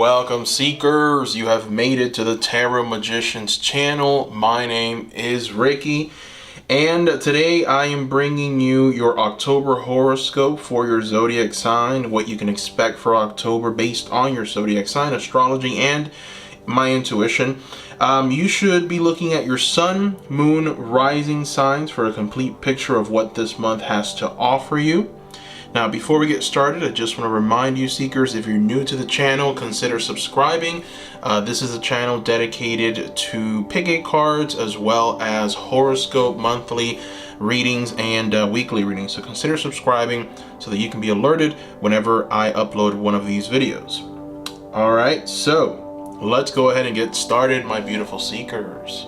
Welcome seekers, you have made it to the Tarot Magicians channel. My name is Ricky and today I am bringing you your October horoscope for your zodiac sign, what you can expect for October based on your zodiac sign, astrology, and my intuition. You should be looking at your sun, moon, rising signs for a complete picture of what this month has to offer you. Now, before we get started, I just want to remind you seekers, if you're new to the channel, consider subscribing. This is a channel dedicated to pick-a cards as well as horoscope monthly readings and weekly readings. So consider subscribing so that you can be alerted whenever I upload one of these videos. All right, so let's go ahead and get started, my beautiful seekers.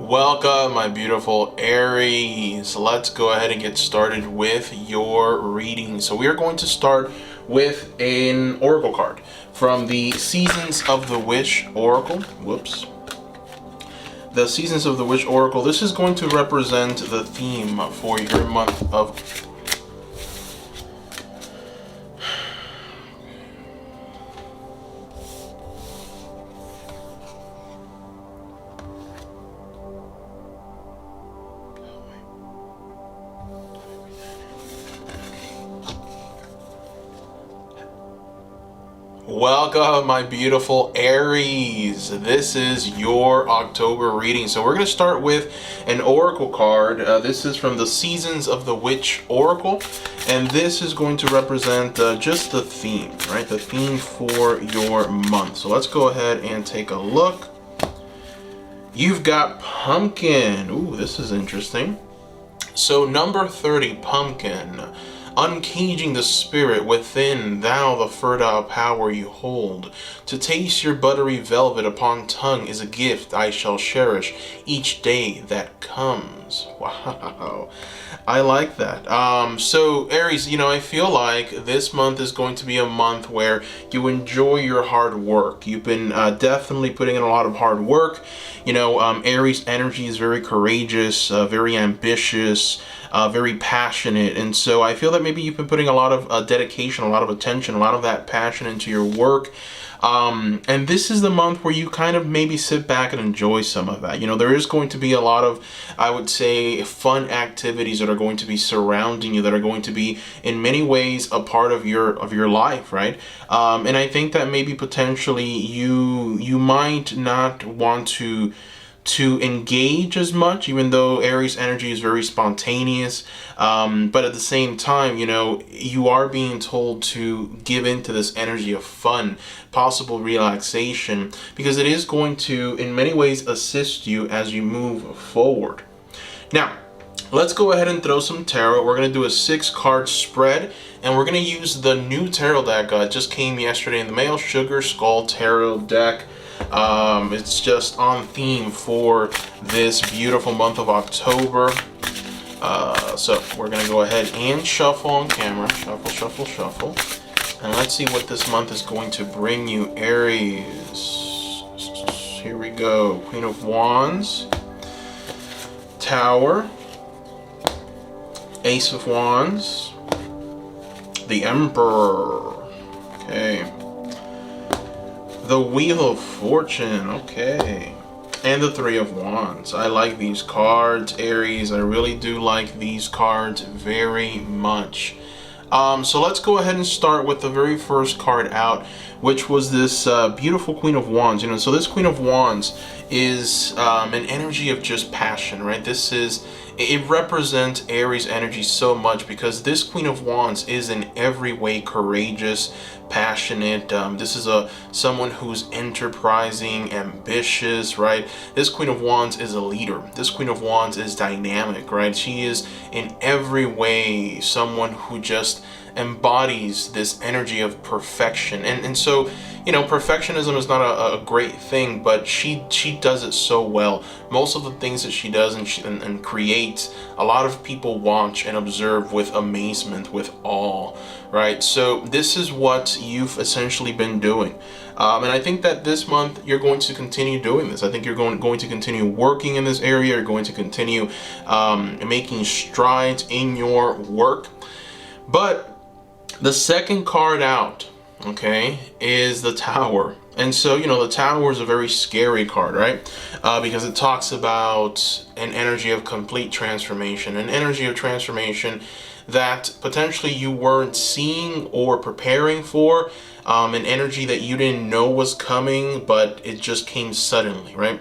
Welcome, my beautiful Aries. Let's go ahead and get started with your reading. So we are going to start with an oracle card from the Seasons of the Witch Oracle. The Seasons of the Witch Oracle. This is going to represent the theme for your month of Welcome, my beautiful Aries. This is your October reading. So we're going to start with an oracle card. This is from the Seasons of the Witch Oracle, and this is going to represent just the theme, right? The theme for your month. So let's go ahead and take a look. You've got Pumpkin. Ooh, this is interesting. So number 30, Pumpkin. Uncaging the spirit within, thou the fertile power you hold. To taste your buttery velvet upon tongue is a gift I shall cherish each day that comes. Wow, I like that. So Aries, I feel like this month is going to be a month where you enjoy your hard work. You've been definitely putting in a lot of hard work. Aries energy is very courageous, very ambitious, very passionate, and so I feel that maybe you've been putting a lot of dedication, a lot of attention, a lot of that passion into your work. And this is the month where you kind of maybe sit back and enjoy some of that. There is going to be a lot of, I would say, fun activities that are going to be surrounding you, that are going to be in many ways a part of your life, right? And I think that maybe potentially you might not want to engage as much, even though Aries energy is very spontaneous, but at the same time, you are being told to give into this energy of fun, possible relaxation, because it is going to in many ways assist you as you move forward. Now let's go ahead and throw some tarot. We're going to do a 6-card spread, and we're going to use the new tarot deck. It just came yesterday in the mail, Sugar Skull Tarot deck. It's just on theme for this beautiful month of October. So we're going to go ahead and shuffle on camera. Shuffle, shuffle, shuffle. And let's see what this month is going to bring you, Aries. Here we go. Queen of Wands. Tower. Ace of Wands. The Emperor. Okay. The Wheel of Fortune, okay. And the Three of Wands. I like these cards, Aries. I really do like these cards very much. So let's go ahead and start with the very first card out, which was this beautiful Queen of Wands. So this Queen of Wands is an energy of just passion, right? It represents Aries energy so much because this Queen of Wands is in every way courageous, passionate. This is someone who's enterprising, ambitious, right? This Queen of Wands is a leader. This Queen of Wands is dynamic, right? She is in every way someone who just embodies this energy of perfection, and so perfectionism is not a great thing, but she does it so well. Most of the things that she does and creates, a lot of people watch and observe with amazement, with awe, right? So this is what you've essentially been doing, and I think that this month you're going to continue doing this. I think you're going to continue working in this area. You're going to continue making strides in your work. But the second card out okay, is the Tower. And so, you know, the Tower is a very scary card, right? Because it talks about an energy of complete transformation, an energy of transformation that potentially you weren't seeing or preparing for, an energy that you didn't know was coming, but it just came suddenly, right?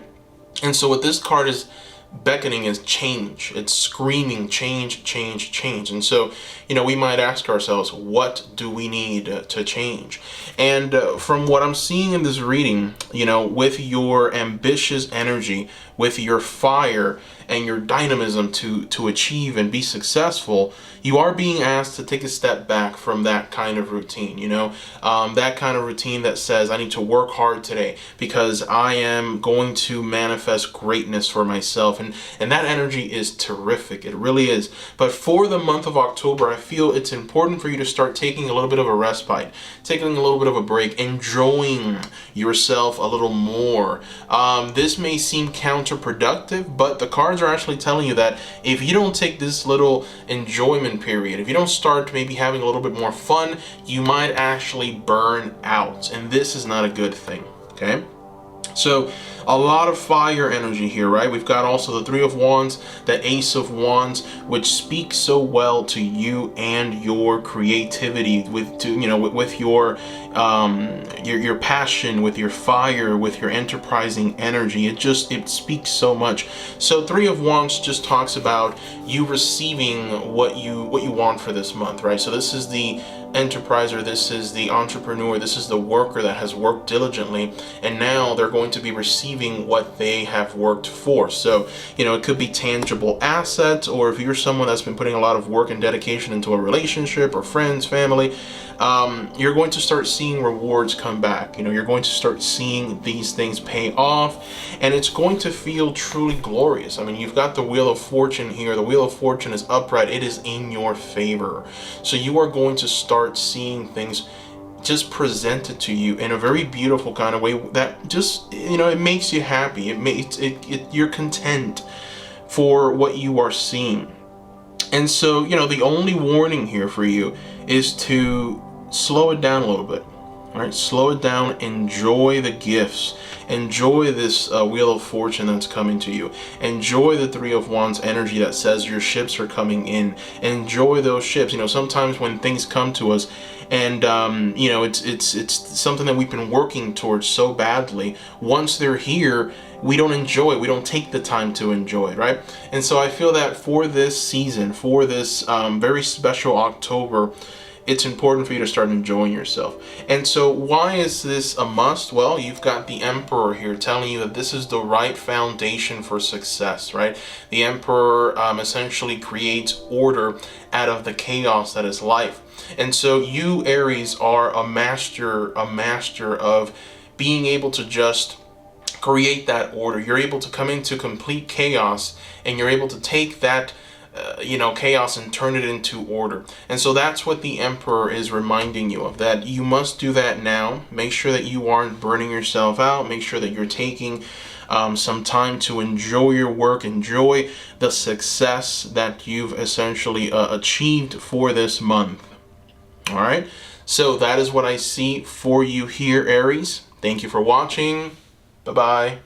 And so what this card is beckoning is change. It's screaming change, change, change. And so, you know, we might ask ourselves, what do we need to change? And from what I'm seeing in this reading, you know, with your ambitious energy, with your fire and your dynamism to achieve and be successful, you are being asked to take a step back from that kind of routine, you know, that kind of routine that says, I need to work hard today because I am going to manifest greatness for myself. And that energy is terrific. It really is. But for the month of October, I feel it's important for you to start taking a little bit of a respite, taking a little bit of a break, enjoying yourself a little more. This may seem counterproductive, but the cards are actually telling you that if you don't take this little enjoyment period, if you don't start maybe having a little bit more fun, you might actually burn out. And this is not a good thing, okay? So a lot of fire energy here, right? We've got also the Three of Wands, the Ace of Wands, which speaks so well to you and your creativity, with your passion, with your fire, with your enterprising energy. It speaks so much. So Three of Wands just talks about you receiving what you want for this month, right? So this is the enterpriser, this is the entrepreneur, this is the worker that has worked diligently, and now they're going to be receiving what they have worked for. So, you know, it could be tangible assets, or if you're someone that's been putting a lot of work and dedication into a relationship or friends, family, you're going to start seeing rewards come back. You know, you're going to start seeing these things pay off, and it's going to feel truly glorious. I mean, you've got the Wheel of Fortune here. The Wheel of Fortune is upright. It is in your favor. So you are going to start seeing things just presented to you in a very beautiful kind of way that just, you know, it makes you happy. You're content for what you are seeing. And so, you know, the only warning here for you is to slow it down a little bit. All right, slow it down. Enjoy the gifts. Enjoy this Wheel of Fortune that's coming to you. Enjoy the Three of Wands energy that says your ships are coming in. Enjoy those ships. You know, sometimes when things come to us, and you know, it's something that we've been working towards so badly. Once they're here, we don't enjoy it. We don't take the time to enjoy it, right? And so I feel that for this season, for this very special October, it's important for you to start enjoying yourself. And so why is this a must? Well, you've got the Emperor here telling you that this is the right foundation for success, right? The Emperor essentially creates order out of the chaos that is life. And so you, Aries, are a master of being able to just create that order. You're able to come into complete chaos, and you're able to take that chaos and turn it into order. And so that's what the Emperor is reminding you of, that you must do that now. Make sure that you aren't burning yourself out. Make sure that you're taking some time to enjoy your work, enjoy the success that you've essentially achieved for this month. All right, so that is what I see for you here, Aries. Thank you for watching. Bye-bye.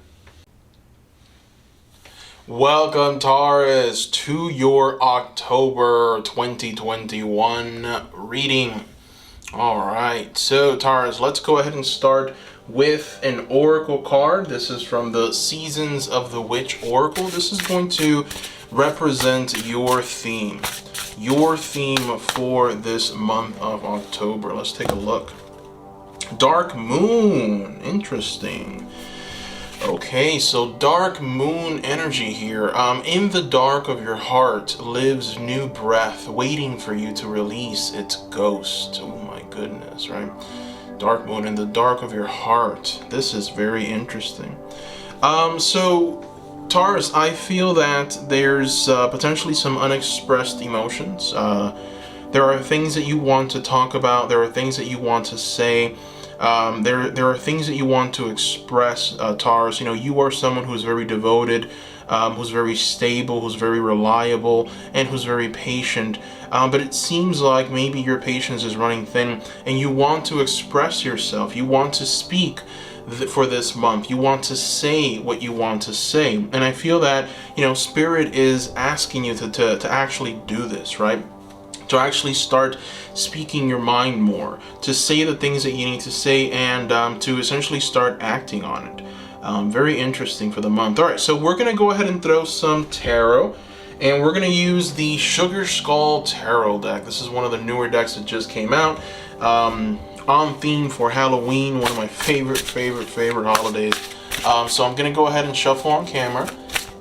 Welcome, Taurus, to your October 2021 reading. All right, so Taurus, let's go ahead and start with an oracle card. This is from the Seasons of the Witch Oracle. This is going to represent your theme for this month of October. Let's take a look. Dark Moon, interesting. Okay, so dark moon energy here. In the dark of your heart lives new breath, waiting for you to release its ghost. Oh my goodness, right? Dark moon in the dark of your heart. This is very interesting. So Taurus, I feel that there's potentially some unexpressed emotions. There are things that you want to talk about. There are things that you want to say. There are things that you want to express, Taurus. You know, you are someone who's very devoted who's very stable, who's very reliable, and who's very patient. But it seems like maybe your patience is running thin, and you want to express yourself. You want to speak for this month. You want to say what you want to say. And I feel that, Spirit is asking you to actually do this, right? To actually start speaking your mind more, to say the things that you need to say, and to essentially start acting on it. Very interesting for the month. All right, so we're going to go ahead and throw some tarot, and we're going to use the Sugar Skull Tarot deck. This is one of the newer decks that just came out. On theme for Halloween, one of my favorite holidays. So I'm going to go ahead and shuffle on camera,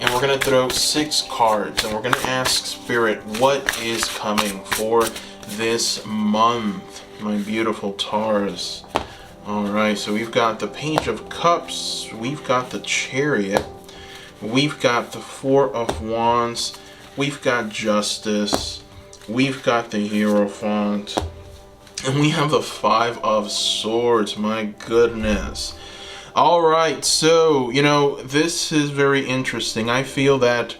and we're going to throw 6 cards, and we're going to ask Spirit what is coming for this month, my beautiful Taurus. Alright, so we've got the Page of Cups, we've got the Chariot, we've got the 4 of Wands, we've got Justice, we've got the Hierophant, and we have the 5 of Swords. My goodness. Alright, so, this is very interesting. I feel that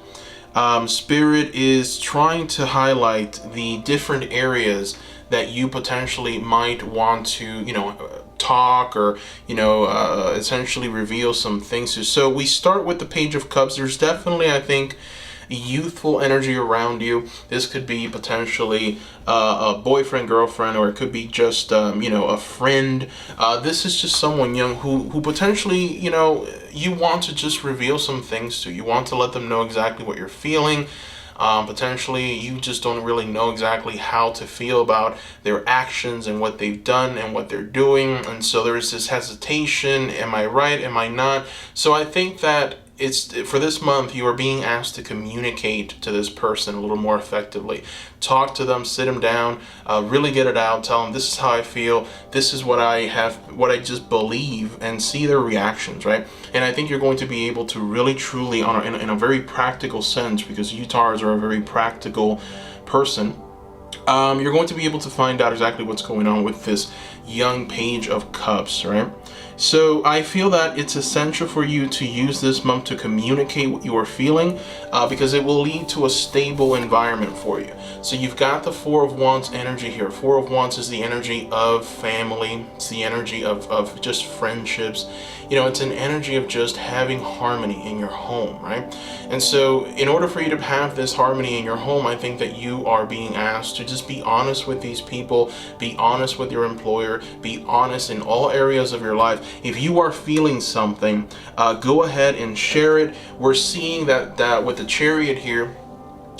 Spirit is trying to highlight the different areas that you potentially might want to, talk or, essentially reveal some things to. So we start with the Page of Cups. There's definitely, I think, youthful energy around you. This could be potentially a boyfriend, girlfriend, or it could be just a friend. This is just someone young who potentially you want to just reveal some things to. You want to let them know exactly what you're feeling. Potentially you just don't really know exactly how to feel about their actions and what they've done and what they're doing, and so there's this hesitation. Am I right? Am I not? So I think that it's for this month you are being asked to communicate to this person a little more effectively. Talk to them, sit them down, really get it out, tell them this is how I feel, this is what I just believe, and see their reactions, right? And I think you're going to be able to really truly, in a very practical sense, because you Taurus are a very practical person, you're going to be able to find out exactly what's going on with this young Page of Cups, right? So I feel that it's essential for you to use this month to communicate what you are feeling, because it will lead to a stable environment for you. So you've got the 4 of Wands energy here. 4 of Wands is the energy of family. It's the energy of just friendships. It's an energy of just having harmony in your home, right? And so in order for you to have this harmony in your home, I think that you are being asked to just be honest with these people, be honest with your employer, be honest in all areas of your life. If you are feeling something, go ahead and share it. We're seeing that with the Chariot here,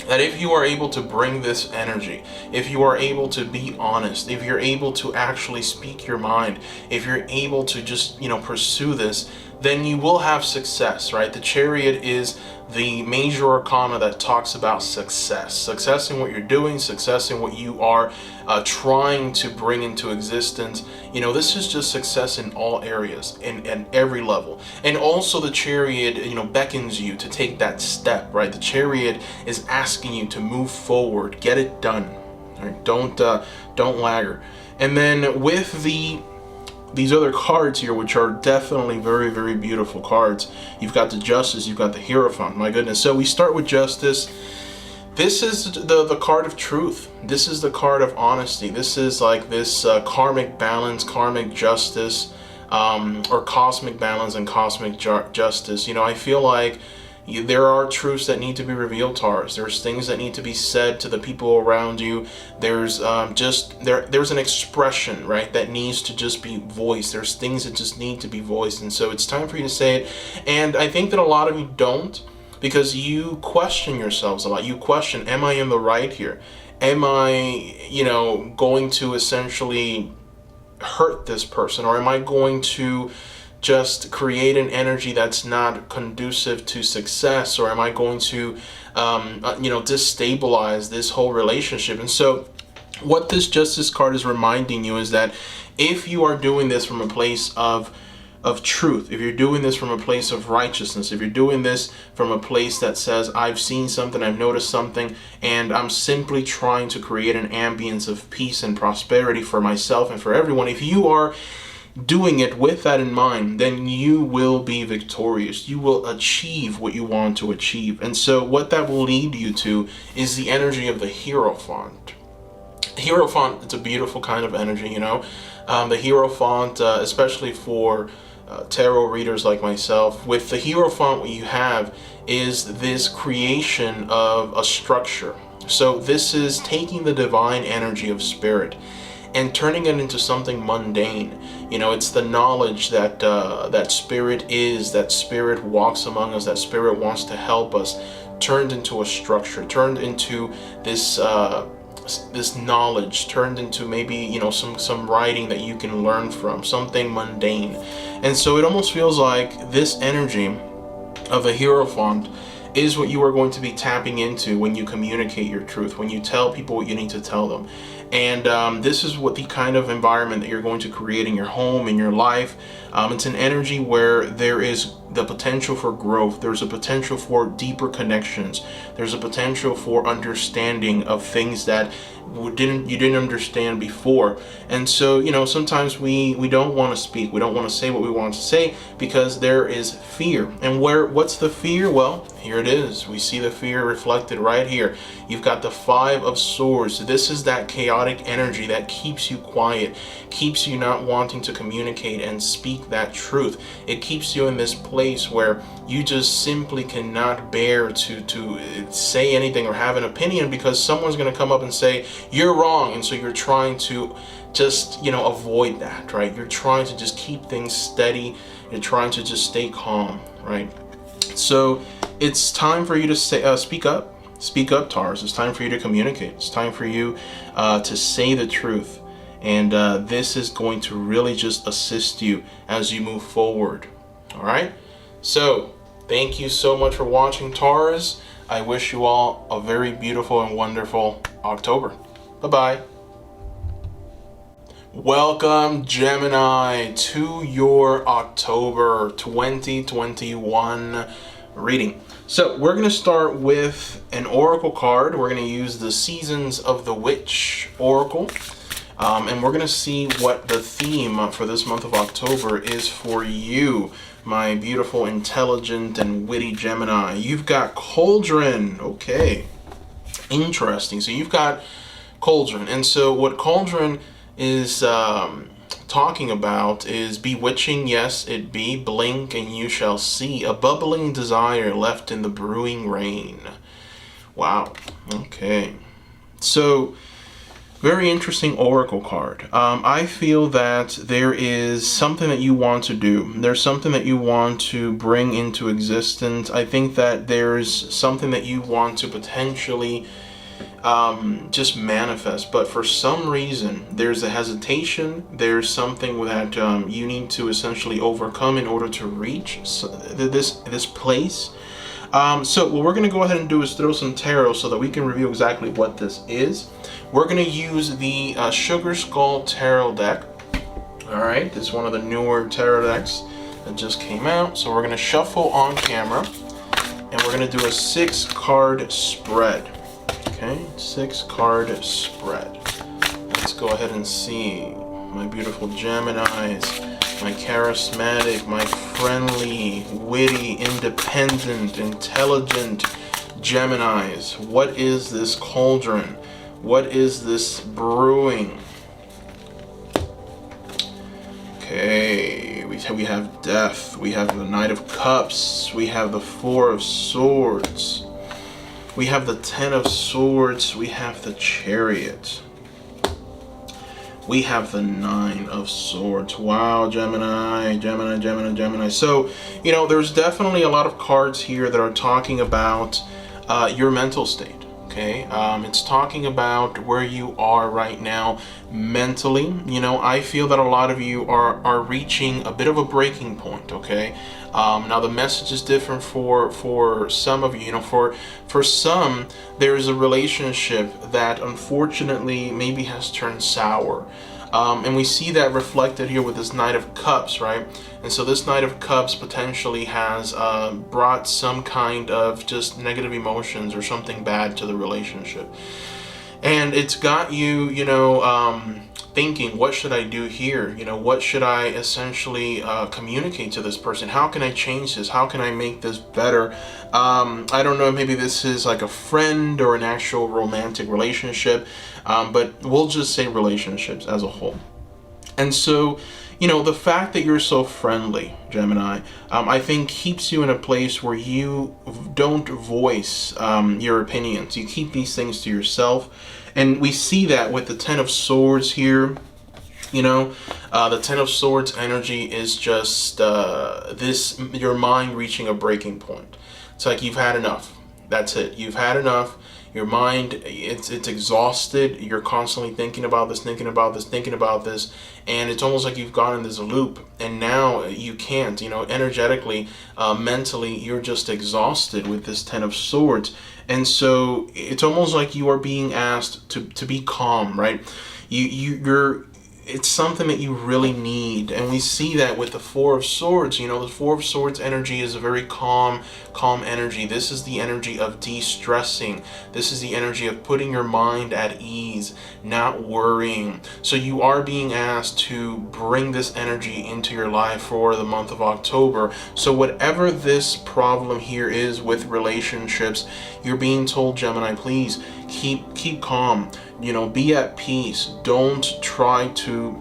that if you are able to bring this energy, if you are able to be honest, if you're able to actually speak your mind, if you're able to just, pursue this, then you will have success, right? The Chariot is the major arcana that talks about success in what you're doing, success in what you are trying to bring into existence. This is just success in all areas and every level. And also the Chariot, beckons you to take that step, right? The Chariot is asking you to move forward, get it done, right? Don't lagger. And then with these other cards here, which are definitely very beautiful cards. You've got the Justice, you've got the Hierophant. My goodness. So we start with Justice. This is the card of truth. This is the card of honesty. This is like this karmic balance, karmic justice, or cosmic balance and cosmic justice. I feel like there are truths that need to be revealed, Taurus. There's things that need to be said to the people around you. There's there's an expression, right, that needs to just be voiced. There's things that just need to be voiced, and so it's time for you to say it. And I think that a lot of you don't, because you question yourselves a lot. You question, am I in the right here? Am I, going to essentially hurt this person, or am I going to just create an energy that's not conducive to success, or am I going to destabilize this whole relationship? And so what this Justice card is reminding you is that if you are doing this from a place of truth, if you're doing this from a place of righteousness, if you're doing this from a place that says, I've seen something, I've noticed something, and I'm simply trying to create an ambience of peace and prosperity for myself and for everyone, if you are doing it with that in mind, then you will be victorious. You will achieve what you want to achieve. And so what that will lead you to is the energy of the Hierophant. Hierophant, it's a beautiful kind of energy, you know. The Hierophant, especially for tarot readers like myself, with the Hierophant, what you have is this creation of a structure. So this is taking the divine energy of spirit and turning it into something mundane. You know, it's the knowledge that that spirit is, that spirit walks among us, that spirit wants to help us, turned into a structure, turned into this this knowledge, turned into maybe, you know, some writing that you can learn from, something mundane. And so it almost feels like this energy of a Hierophant is what you are going to be tapping into when you communicate your truth, when you tell people what you need to tell them. And this is what the kind of environment that you're going to create in your home, in your life. It's an energy where there is the potential for growth. There's a potential for deeper connections. There's a potential for understanding of things that you didn't understand before. And so, you know, sometimes we don't want to speak. We don't want to say what we want to say because there is fear. And what's the fear? Well, here it is. We see the fear reflected right here. You've got the Five of Swords. This is that chaotic energy that keeps you quiet, keeps you not wanting to communicate and speak that truth. It keeps you in this place where you just simply cannot bear to say anything or have an opinion because someone's going to come up and say you're wrong. And so you're trying to just, you know, avoid that, right? You're trying to just keep things steady. You're trying to just stay calm, right? So it's time for you to say, speak up. Speak up, Taurus. It's time for you to communicate. It's time for you to say the truth. And this is going to really just assist you as you move forward. All right? So thank you so much for watching, Taurus. I wish you all a very beautiful and wonderful October. Bye-bye. Welcome, Gemini, to your October 2021 reading. So we're going to start with an oracle card. We're going to use the Seasons of the Witch Oracle. And we're going to see what the theme for this month of October is for you, my beautiful, intelligent, and witty Gemini. You've got Cauldron. Okay. Interesting. So you've got Cauldron. And so what Cauldron is talking about is bewitching, yes it be, blink and you shall see, a bubbling desire left in the brewing rain. Wow. Okay. So very interesting oracle card. I feel that there is something that you want to do. There's something that you want to bring into existence. I think that there's something that you want to potentially just manifest, but for some reason there's a hesitation. There's something that you need to essentially overcome in order to reach this place. So what we're going to go ahead and do is throw some tarot so that we can review exactly what this is. We're going to use the Sugar Skull Tarot deck. All right, this is one of the newer tarot decks that just came out. So we're going to shuffle on camera, and we're going to do a 6-card spread. Okay, 6-card spread. Let's go ahead and see my beautiful Geminis, my charismatic, my friendly, witty, independent, intelligent Geminis. What is this cauldron? What is this brewing? Okay, we have Death, we have the Knight of Cups, we have the Four of Swords, we have the Ten of Swords, we have the Chariot, we have the Nine of Swords. Wow, Gemini, Gemini, Gemini, Gemini. So, you know, there's definitely a lot of cards here that are talking about your mental state. Okay, it's talking about where you are right now mentally. You know, I feel that a lot of you are reaching a bit of a breaking point. Okay, now the message is different for some of you. You know, for some there is a relationship that unfortunately maybe has turned sour. And we see that reflected here with this Knight of Cups, right? And so this Knight of Cups potentially has brought some kind of just negative emotions or something bad to the relationship. And it's got you, you know, thinking, what should I do here? You know, what should I essentially communicate to this person? How can I change this? How can I make this better? I don't know, maybe this is like a friend or an actual romantic relationship, but we'll just say relationships as a whole. And so, you know, the fact that you're so friendly, Gemini, I think keeps you in a place where you don't voice your opinions. You keep these things to yourself. And we see that with the Ten of Swords here. You know, the Ten of Swords energy is just your mind reaching a breaking point. It's like you've had enough. That's it. You've had enough. Your mind, it's exhausted. You're constantly thinking about this, thinking about this, thinking about this. And it's almost like you've gone in this loop. And now you can't, you know, energetically, mentally, you're just exhausted with this Ten of Swords. And so it's almost like you are being asked to be calm, right? It's something that you really need. And we see that with the Four of Swords. You know, the Four of Swords energy is a very calm energy. This is the energy of de-stressing. This is the energy of putting your mind at ease, not worrying. So you are being asked to bring this energy into your life for the month of October. So whatever this problem here is with relationships, you're being told, Gemini, please keep calm. You know, be at peace. Don't try to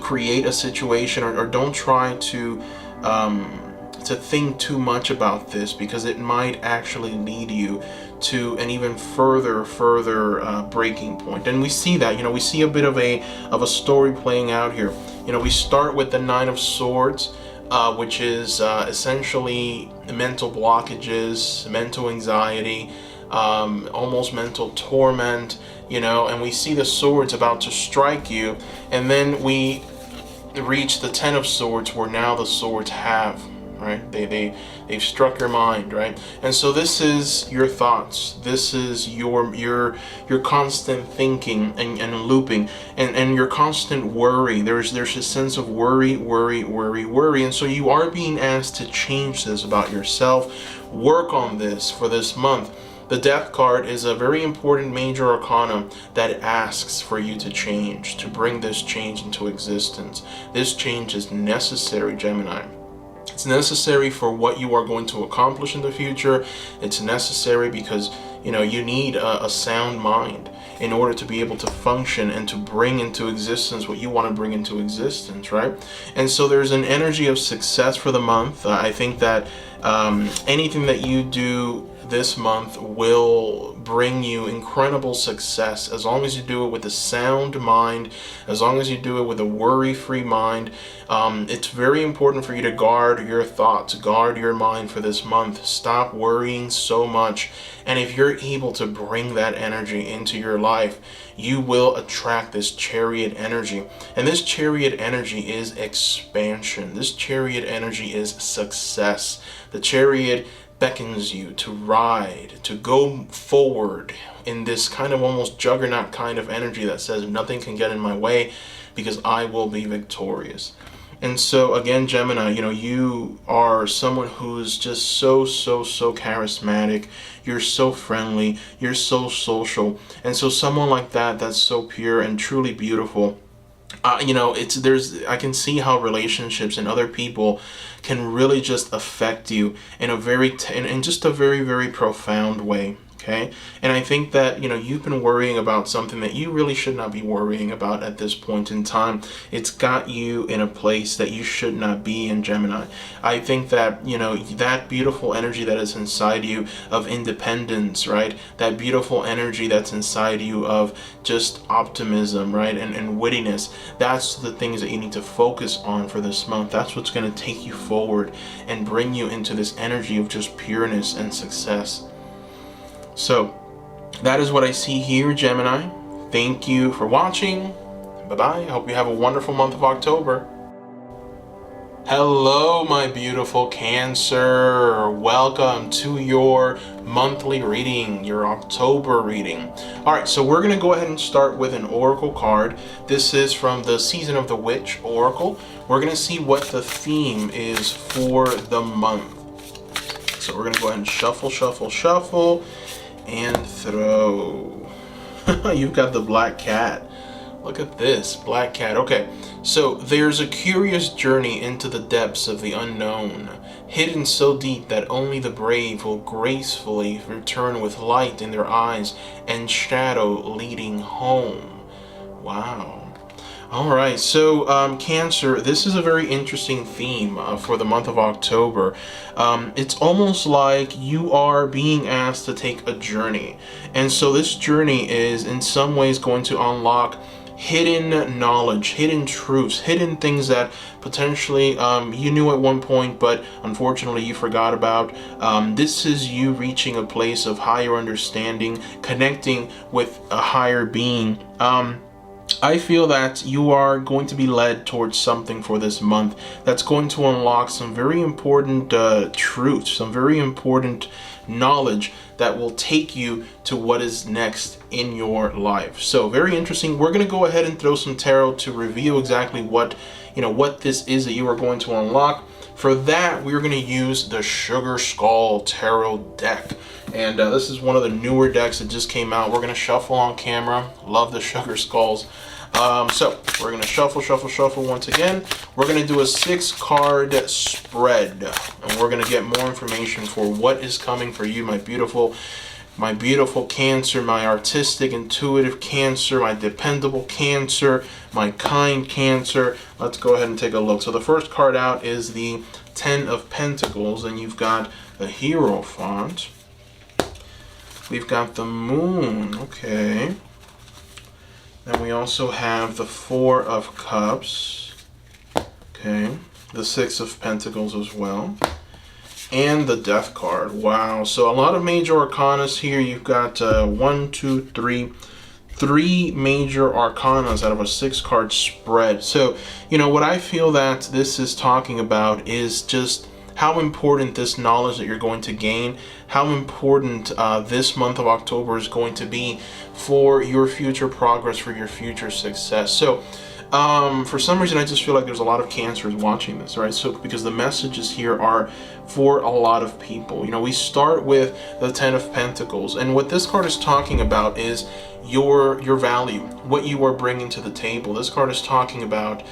create a situation, or don't try to think too much about this, because it might actually lead you to an even further breaking point. And we see that, you know, we see a bit of a story playing out here. You know, we start with the Nine of Swords, which is essentially mental blockages, mental anxiety, almost mental torment, you know, and we see the swords about to strike you, and then we reach the Ten of Swords, where now the swords have, right, they've struck your mind, right? And so this is your thoughts, this is your constant thinking and looping, and your constant worry. There's a sense of worry, and so you are being asked to change this about yourself. Work on this for this month. The Death card is a very important major arcana that asks for you to change, to bring this change into existence. This change is necessary, Gemini. It's necessary for what you are going to accomplish in the future. It's necessary because, you know, you need a sound mind in order to be able to function and to bring into existence what you want to bring into existence, right? And so there's an energy of success for the month. I think that anything that you do this month will bring you incredible success, as long as you do it with a sound mind, as long as you do it with a worry-free mind. It's very important for you to guard your thoughts, guard your mind for this month. Stop worrying so much. And if you're able to bring that energy into your life, you will attract this Chariot energy. And this Chariot energy is expansion. This Chariot energy is success. The Chariot beckons you to ride, to go forward in this kind of almost juggernaut kind of energy that says nothing can get in my way because I will be victorious. And so again, Gemini, you know, you are someone who's just so charismatic. You're so friendly, you're so social. And so someone like that, that's so pure and truly beautiful, you know, I can see how relationships and other people can really just affect you in in just a very profound way. Okay. And I think that, you know, you've been worrying about something that you really should not be worrying about at this point in time. It's got you in a place that you should not be in, Gemini. I think that, you know, that beautiful energy that is inside you of independence, right? That beautiful energy that's inside you of just optimism, right? And wittiness. That's the things that you need to focus on for this month. That's what's going to take you forward and bring you into this energy of just pureness and success. So that is what I see here, Gemini. Thank you for watching. Bye-bye. I hope you have a wonderful month of October. Hello, my beautiful Cancer. Welcome to your monthly reading, your October reading. All right, so we're going to go ahead and start with an oracle card. This is from the Season of the Witch Oracle. We're going to see what the theme is for the month. So we're going to go ahead and shuffle, and throw. You've got the black cat. Look at this, Black Cat. Okay, so there's a curious journey into the depths of the unknown, hidden so deep that only the brave will gracefully return with light in their eyes and shadow leading home. Wow. All right, so Cancer, this is a very interesting theme for the month of October. It's almost like you are being asked to take a journey. And so this journey is in some ways going to unlock hidden knowledge, hidden truths, hidden things that potentially you knew at one point, but unfortunately you forgot about. This is you reaching a place of higher understanding, connecting with a higher being. I feel that you are going to be led towards something for this month that's going to unlock some very important truths, some very important knowledge that will take you to what is next in your life. So very interesting. We're going to go ahead and throw some tarot to reveal exactly what this is that you are going to unlock. For that, we're going to use the Sugar Skull Tarot deck. And this is one of the newer decks that just came out. We're going to shuffle on camera. Love the Sugar Skulls. So we're going to shuffle once again. We're going to do a 6-card spread. And we're going to get more information for what is coming for you, my beautiful Cancer, my artistic, intuitive Cancer, my dependable Cancer, my kind Cancer. Let's go ahead and take a look. So the first card out is the 10 of Pentacles, and you've got the Hierophant. We've got the Moon, okay. Then we also have the 4 of Cups, okay. The 6 of Pentacles as well. And the Death card. Wow. So a lot of major arcanas here. You've got 3 major arcanas out of a 6-card spread. So, what I feel that this is talking about is just how important this knowledge that you're going to gain, how important this month of October is going to be for your future progress, for your future success. So, for some reason, I just feel like there's a lot of Cancers watching this, right? So, because the messages here are for a lot of people. We start with the 10 of Pentacles, and what this card is talking about is your value, what you are bringing to the table. This card is talking about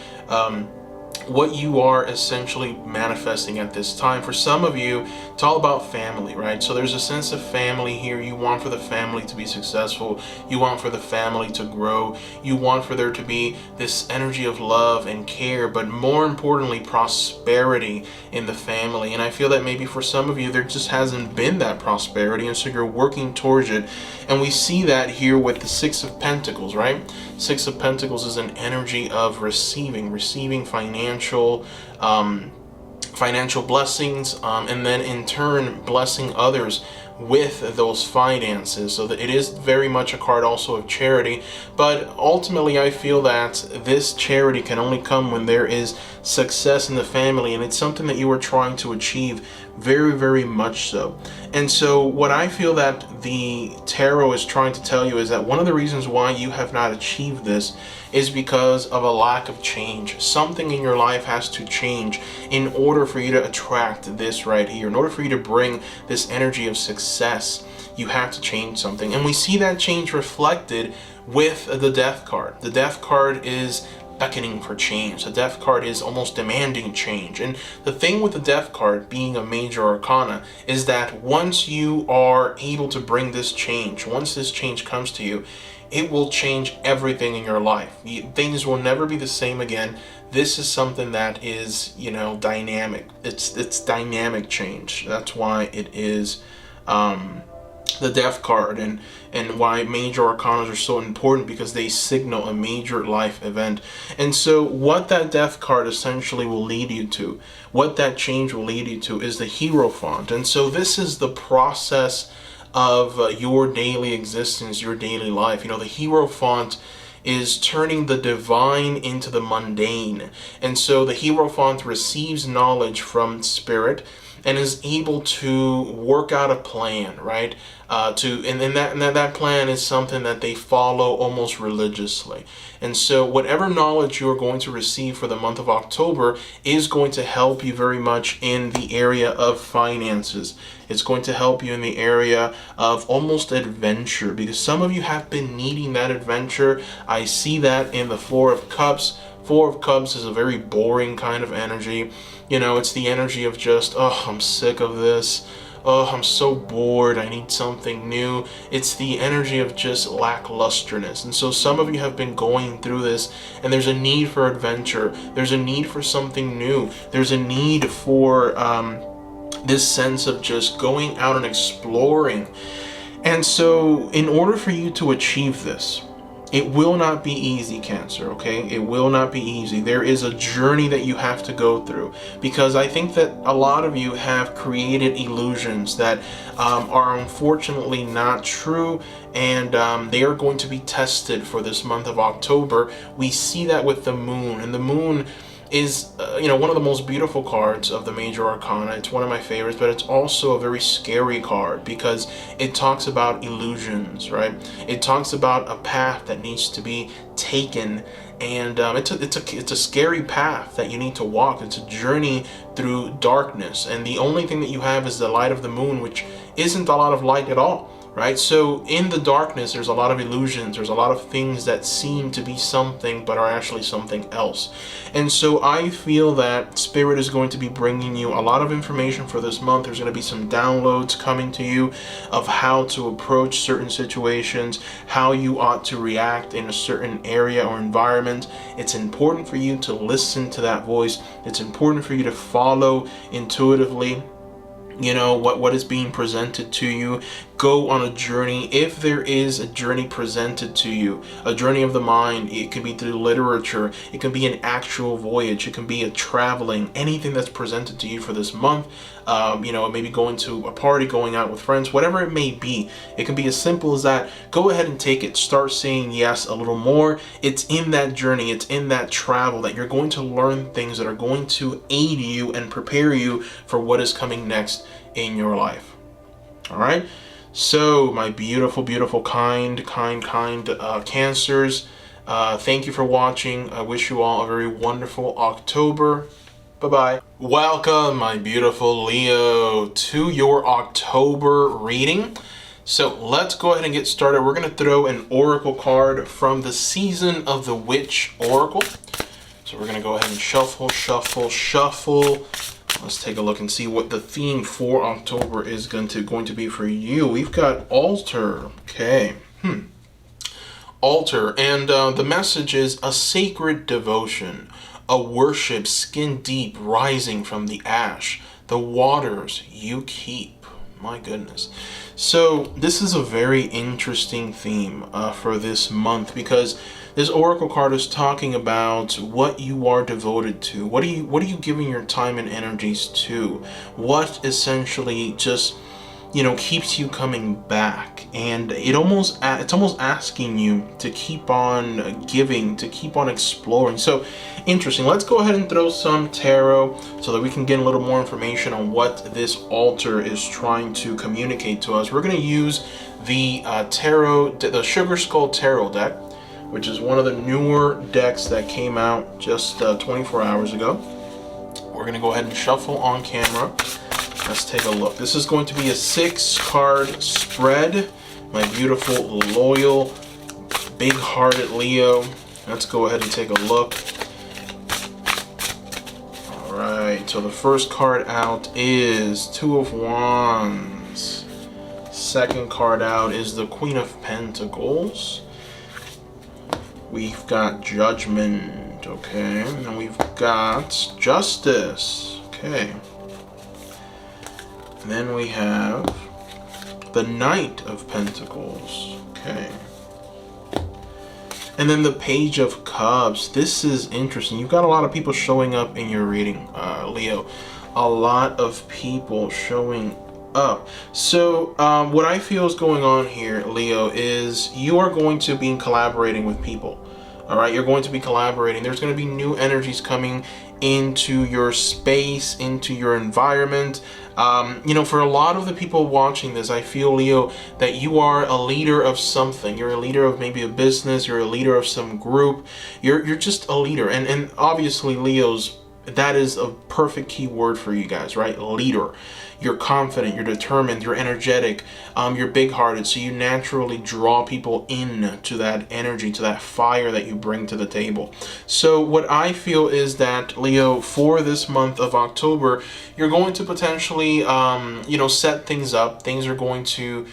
what you are essentially manifesting at this time. For some of you, it's all about family, right? So there's a sense of family here. You want for the family to be successful. You want for the family to grow. You want for there to be this energy of love and care, but more importantly, prosperity in the family. And I feel that maybe for some of you, there just hasn't been that prosperity, and so you're working towards it. And we see that here with the 6 of Pentacles, right? 6 of Pentacles is an energy of receiving financial blessings, and then in turn blessing others with those finances. So that it is very much a card also of charity, but ultimately I feel that this charity can only come when there is success in the family, and it's something that you are trying to achieve very, very much so. And so what I feel that the tarot is trying to tell you is that one of the reasons why you have not achieved this is because of a lack of change. Something in your life has to change in order for you to attract this right here. In order for you to bring this energy of success, you have to change something. And we see that change reflected with the Death card. The Death card is beckoning for change. The Death card is almost demanding change. And the thing with the Death card being a major arcana is that once you are able to bring this change, once this change comes to you, it will change everything in your life. Things will never be the same again. This is something that is, dynamic. It's dynamic change. That's why it is the Death card, and why major arcanas are so important, because they signal a major life event. And so what that Death card essentially will lead you to, what that change will lead you to, is the Hierophant. And so this is the process of your daily existence, your daily life. The Hierophant is turning the divine into the mundane. And so the Hierophant receives knowledge from spirit, and is able to work out a plan, right? That plan is something that they follow almost religiously. And so whatever knowledge you're going to receive for the month of October is going to help you very much in the area of finances. It's going to help you in the area of almost adventure, because some of you have been needing that adventure. I see that in the Four of Cups. Four of Cups is a very boring kind of energy. You know, it's the energy of just, oh, I'm sick of this. Oh, I'm so bored. I need something new. It's the energy of just lacklusterness. And so some of you have been going through this, and there's a need for adventure. There's a need for something new. There's a need for this sense of just going out and exploring. And so in order for you to achieve this, it will not be easy, Cancer, okay? It will not be easy. There is a journey that you have to go through, because I think that a lot of you have created illusions that are unfortunately not true, and they are going to be tested for this month of October. We see that with the moon, and the moon is one of the most beautiful cards of the major arcana. It's one of my favorites, but it's also a very scary card because it talks about illusions, right? It talks about a path that needs to be taken, and it's a scary path that you need to walk. It's a journey through darkness, and the only thing that you have is the light of the moon, which isn't a lot of light at all. Right? So in the darkness, there's a lot of illusions. There's a lot of things that seem to be something, but are actually something else. And so I feel that Spirit is going to be bringing you a lot of information for this month. There's going to be some downloads coming to you of how to approach certain situations, how you ought to react in a certain area or environment. It's important for you to listen to that voice. It's important for you to follow intuitively what is being presented to you. Go on a journey. If there is a journey presented to you, a journey of the mind, it can be through literature, it can be an actual voyage, it can be a traveling, anything that's presented to you for this month, maybe going to a party, going out with friends, whatever it may be. It can be as simple as that. Go ahead and take it. Start saying yes a little more. It's in that journey, it's in that travel that you're going to learn things that are going to aid you and prepare you for what is coming next in your life. All right. So my beautiful, beautiful, kind Cancers, thank you for watching. I wish you all a very wonderful October. Bye-bye. Welcome, my beautiful Leo, to your October reading. So let's go ahead and get started. We're going to throw an oracle card from the Season of the Witch Oracle. So we're going to go ahead and shuffle. Let's take a look and see what the theme for October is going to be for you. We've got Altar. Okay. Altar. And the message is a sacred devotion, a worship skin deep rising from the ash, the waters you keep. My goodness. So this is a very interesting theme for this month, because this oracle card is talking about what you are devoted to. What are you giving your time and energies to? What essentially just keeps you coming back, and it's almost asking you to keep on giving, to keep on exploring. So interesting. Let's go ahead and throw some tarot so that we can get a little more information on what this altar is trying to communicate to us. We're going to use the the Sugar Skull Tarot deck, which is one of the newer decks that came out just 24 hours ago. We're going to go ahead and shuffle on camera. Let's take a look. This is going to be a 6-card spread. My beautiful, loyal, big-hearted Leo. Let's go ahead and take a look. All right, so the first card out is 2 of Wands. Second card out is the Queen of Pentacles. We've got Judgment, okay, and we've got Justice, okay. And then we have the Knight of Pentacles, okay. And then the Page of Cups. This is interesting. You've got a lot of people showing up in your reading, Leo. A lot of people showing up. So what I feel is going on here, Leo, is you are going to be collaborating with people. All right, you're going to be collaborating. There's going to be new energies coming into your space, into your environment. You know, for a lot of the people watching this, I feel, Leo, that you are a leader of something. You're a leader of maybe a business. You're a leader of some group. You're just a leader. And obviously, Leos, that is a perfect key word for you guys, right? Leader. You're confident, you're determined, you're energetic, you're big-hearted, so you naturally draw people in to that energy, to that fire that you bring to the table. So what I feel is that, Leo, for this month of October, you're going to potentially, you know, set things up. Things are going to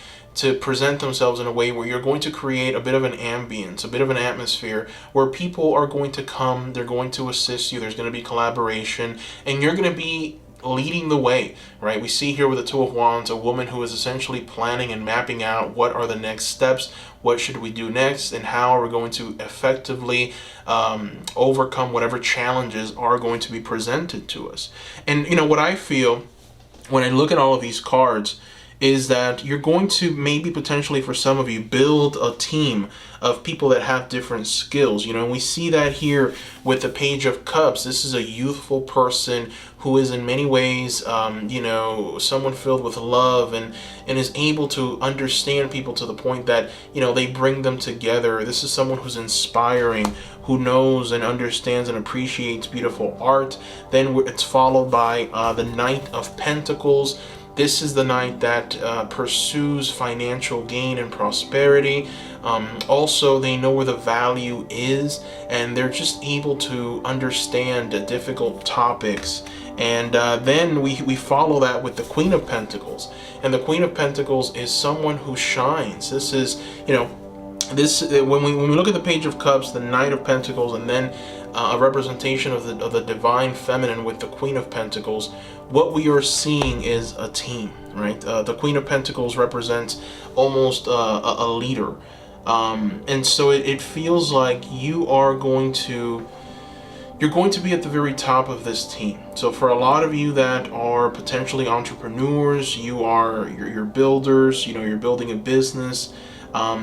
present themselves in a way where you're going to create a bit of an ambience, a bit of an atmosphere where people are going to come, they're going to assist you, there's going to be collaboration, and you're going to be leading the way, right? We see here with the Two of Wands, a woman who is essentially planning and mapping out what are the next steps, what should we do next, and how are we going to effectively overcome whatever challenges are going to be presented to us. And, you know, what I feel when I look at all of these cards is that you're going to maybe potentially, for some of you, build a team of people that have different skills. You know, and we see that here with the Page of Cups. This is a youthful person who is in many ways, you know, someone filled with love and is able to understand people to the point that, you know, they bring them together. This is someone who's inspiring, who knows and understands and appreciates beautiful art. Then it's followed by the Knight of Pentacles. This is the knight that pursues financial gain and prosperity. Also, they know where the value is, and they're just able to understand difficult topics. And then we follow that with the Queen of Pentacles. And the Queen of Pentacles is someone who shines. This is, you know, this when we look at the Page of Cups, the Knight of Pentacles, and then a representation of the divine feminine with the Queen of Pentacles, what we are seeing is a team, right? The Queen of Pentacles represents almost a leader, and so it feels like you're going to be at the very top of this team. So for a lot of you that are potentially entrepreneurs, you're builders, you know, you're building a business.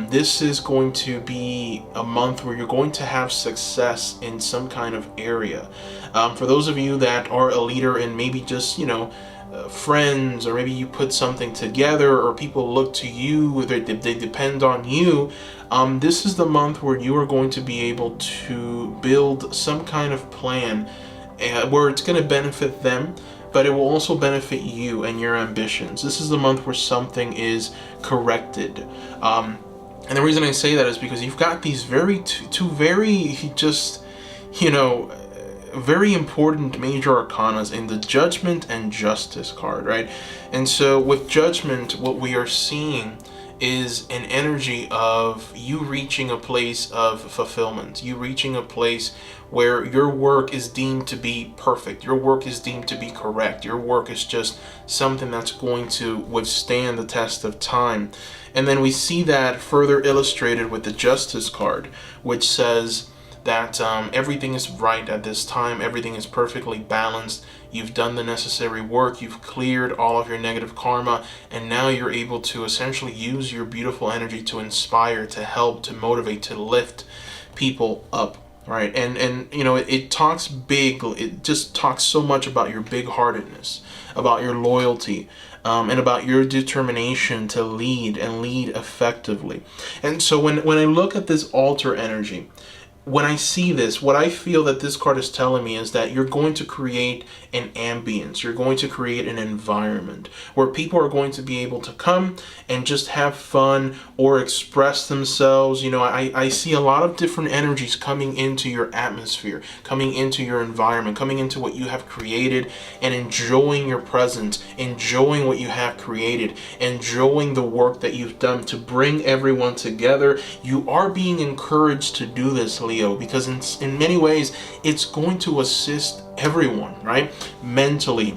This is going to be a month where you're going to have success in some kind of area. For those of you that are a leader and maybe just, you know, friends, or maybe you put something together, or people look to you, they depend on you, this is the month where you are going to be able to build some kind of plan where it's going to benefit them, but it will also benefit you and your ambitions. This is the month where something is corrected. And the reason I say that is because you've got these two very just, you know, very important major arcanas in the Judgment and Justice card, right? And so with Judgment, what we are seeing is an energy of you reaching a place of fulfillment, you reaching a place where your work is deemed to be perfect, your work is deemed to be correct, your work is just something that's going to withstand the test of time. And then we see that further illustrated with the Justice card, which says that everything is right at this time, everything is perfectly balanced, you've done the necessary work, you've cleared all of your negative karma, and now you're able to essentially use your beautiful energy to inspire, to help, to motivate, to lift people up, right? And you know, it talks big, it just talks so much about your big-heartedness, about your loyalty, and about your determination to lead and lead effectively. And so when I look at this altar energy, when I see this, what I feel that this card is telling me is that you're going to create an ambience. You're going to create an environment where people are going to be able to come and just have fun or express themselves. You know, I see a lot of different energies coming into your atmosphere, coming into your environment, coming into what you have created, and enjoying your presence, enjoying what you have created, enjoying the work that you've done to bring everyone together. You are being encouraged to do this, Leo, because in many ways it's going to assist everyone, right? Mentally,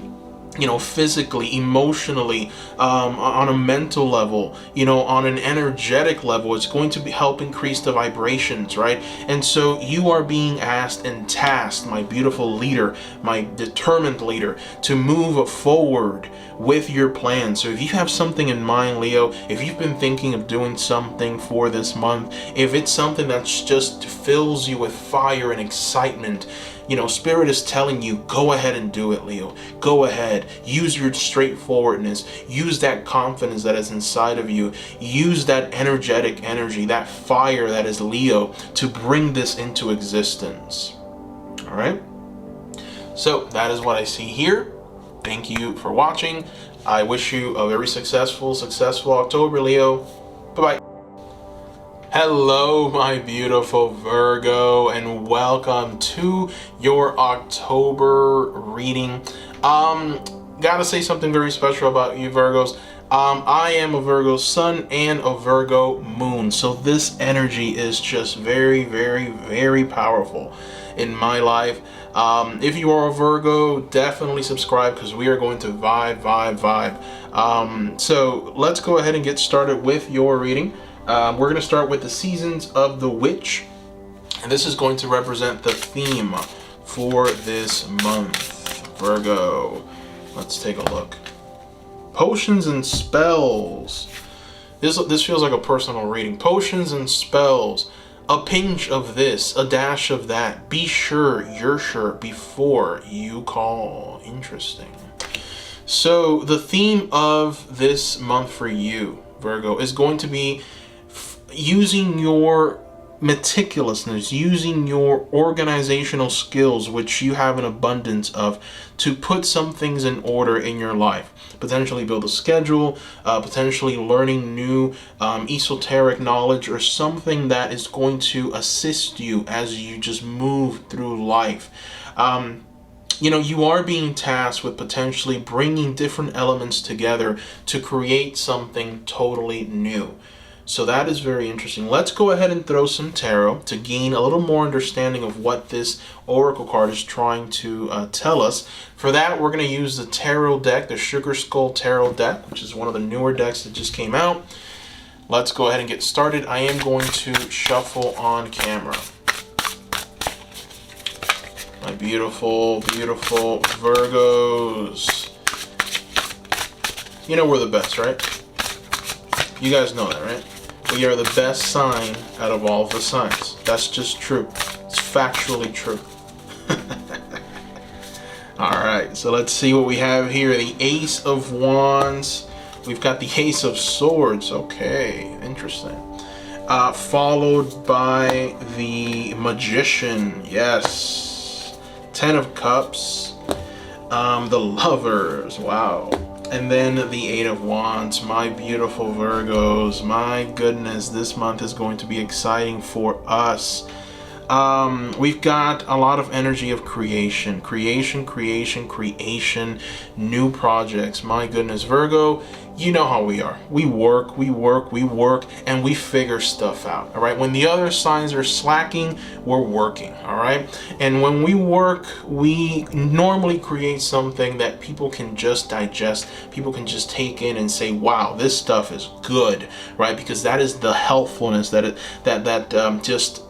you know, physically, emotionally, on a mental level, you know, on an energetic level. It's going to help increase the vibrations, right? And so you are being asked and tasked, my beautiful leader, my determined leader, to move forward with your plan. So if you have something in mind, Leo, if you've been thinking of doing something for this month, if it's something that just fills you with fire and excitement, You know, Spirit is telling you, go ahead and do it, Leo. Go ahead. Use your straightforwardness. Use that confidence that is inside of you. Use that energetic energy, that fire that is Leo, to bring this into existence. All right? So that is what I see here. Thank you for watching. I wish you a very successful October, Leo. Bye-bye. Hello, my beautiful Virgo, and welcome to your October reading. Gotta say something very special about you, Virgos. I am a Virgo sun and a Virgo moon, so this energy is just very, very, very powerful in my life. If you are a Virgo, definitely subscribe because we are going to vibe. So let's go ahead and get started with your reading. We're going to start with the seasons of the witch, and this is going to represent the theme for this month, Virgo. Let's take a look. Potions and spells. This feels like a personal reading. Potions and spells. A pinch of this, a dash of that. Be sure you're sure before you call. Interesting. So the theme of this month for you, Virgo, is going to be using your meticulousness, using your organizational skills, which you have an abundance of, to put some things in order in your life. Potentially build a schedule, potentially learning new esoteric knowledge, or something that is going to assist you as you just move through life. You know, you are being tasked with potentially bringing different elements together to create something totally new. So that is very interesting. Let's go ahead and throw some tarot to gain a little more understanding of what this oracle card is trying to tell us. For that, we're going to use the tarot deck, the Sugar Skull Tarot deck, which is one of the newer decks that just came out. Let's go ahead and get started. I am going to shuffle on camera. My beautiful, beautiful Virgos. You know we're the best, right? You guys know that, right? We are the best sign out of all of the signs. That's just true. It's factually true. Alright, so let's see what we have here. The Ace of Wands. We've got the Ace of Swords. Okay, interesting. Followed by the Magician. Yes. 10 of Cups. The Lovers. Wow. And then the Eight of Wands. My beautiful Virgos. My goodness, this month is going to be exciting for us. We've got a lot of energy of creation, new projects. My goodness, Virgo, you know how we are. We work, and we figure stuff out, all right? When the other signs are slacking, we're working, all right? And when we work, we normally create something that people can just digest, people can just take in and say, wow, this stuff is good, right? Because that is the healthfulness that just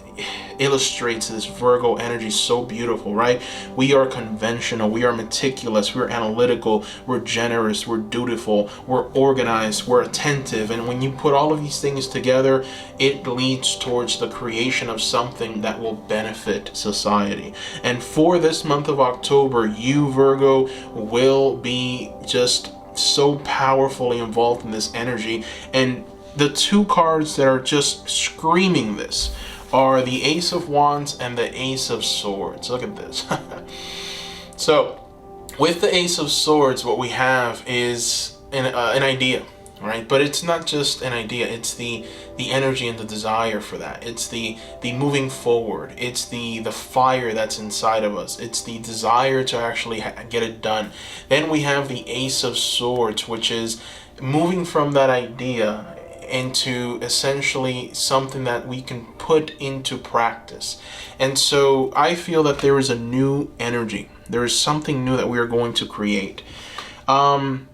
illustrates this Virgo energy so beautiful, right? We are conventional, we are meticulous, we're analytical, we're generous, we're dutiful, we're organized, we're attentive, and when you put all of these things together, it leads towards the creation of something that will benefit society. And for this month of October, you, Virgo, will be just so powerfully involved in this energy. And the two cards that are just screaming this are the Ace of Wands and the Ace of Swords. Look at this. So with the Ace of Swords, what we have is an idea, right? But it's not just an idea, it's the energy and the desire for that. It's the moving forward. It's the fire that's inside of us. It's the desire to actually get it done. Then we have the Ace of Swords, which is moving from that idea into essentially something that we can put into practice. And so I feel that there is a new energy. There is something new that we are going to create. When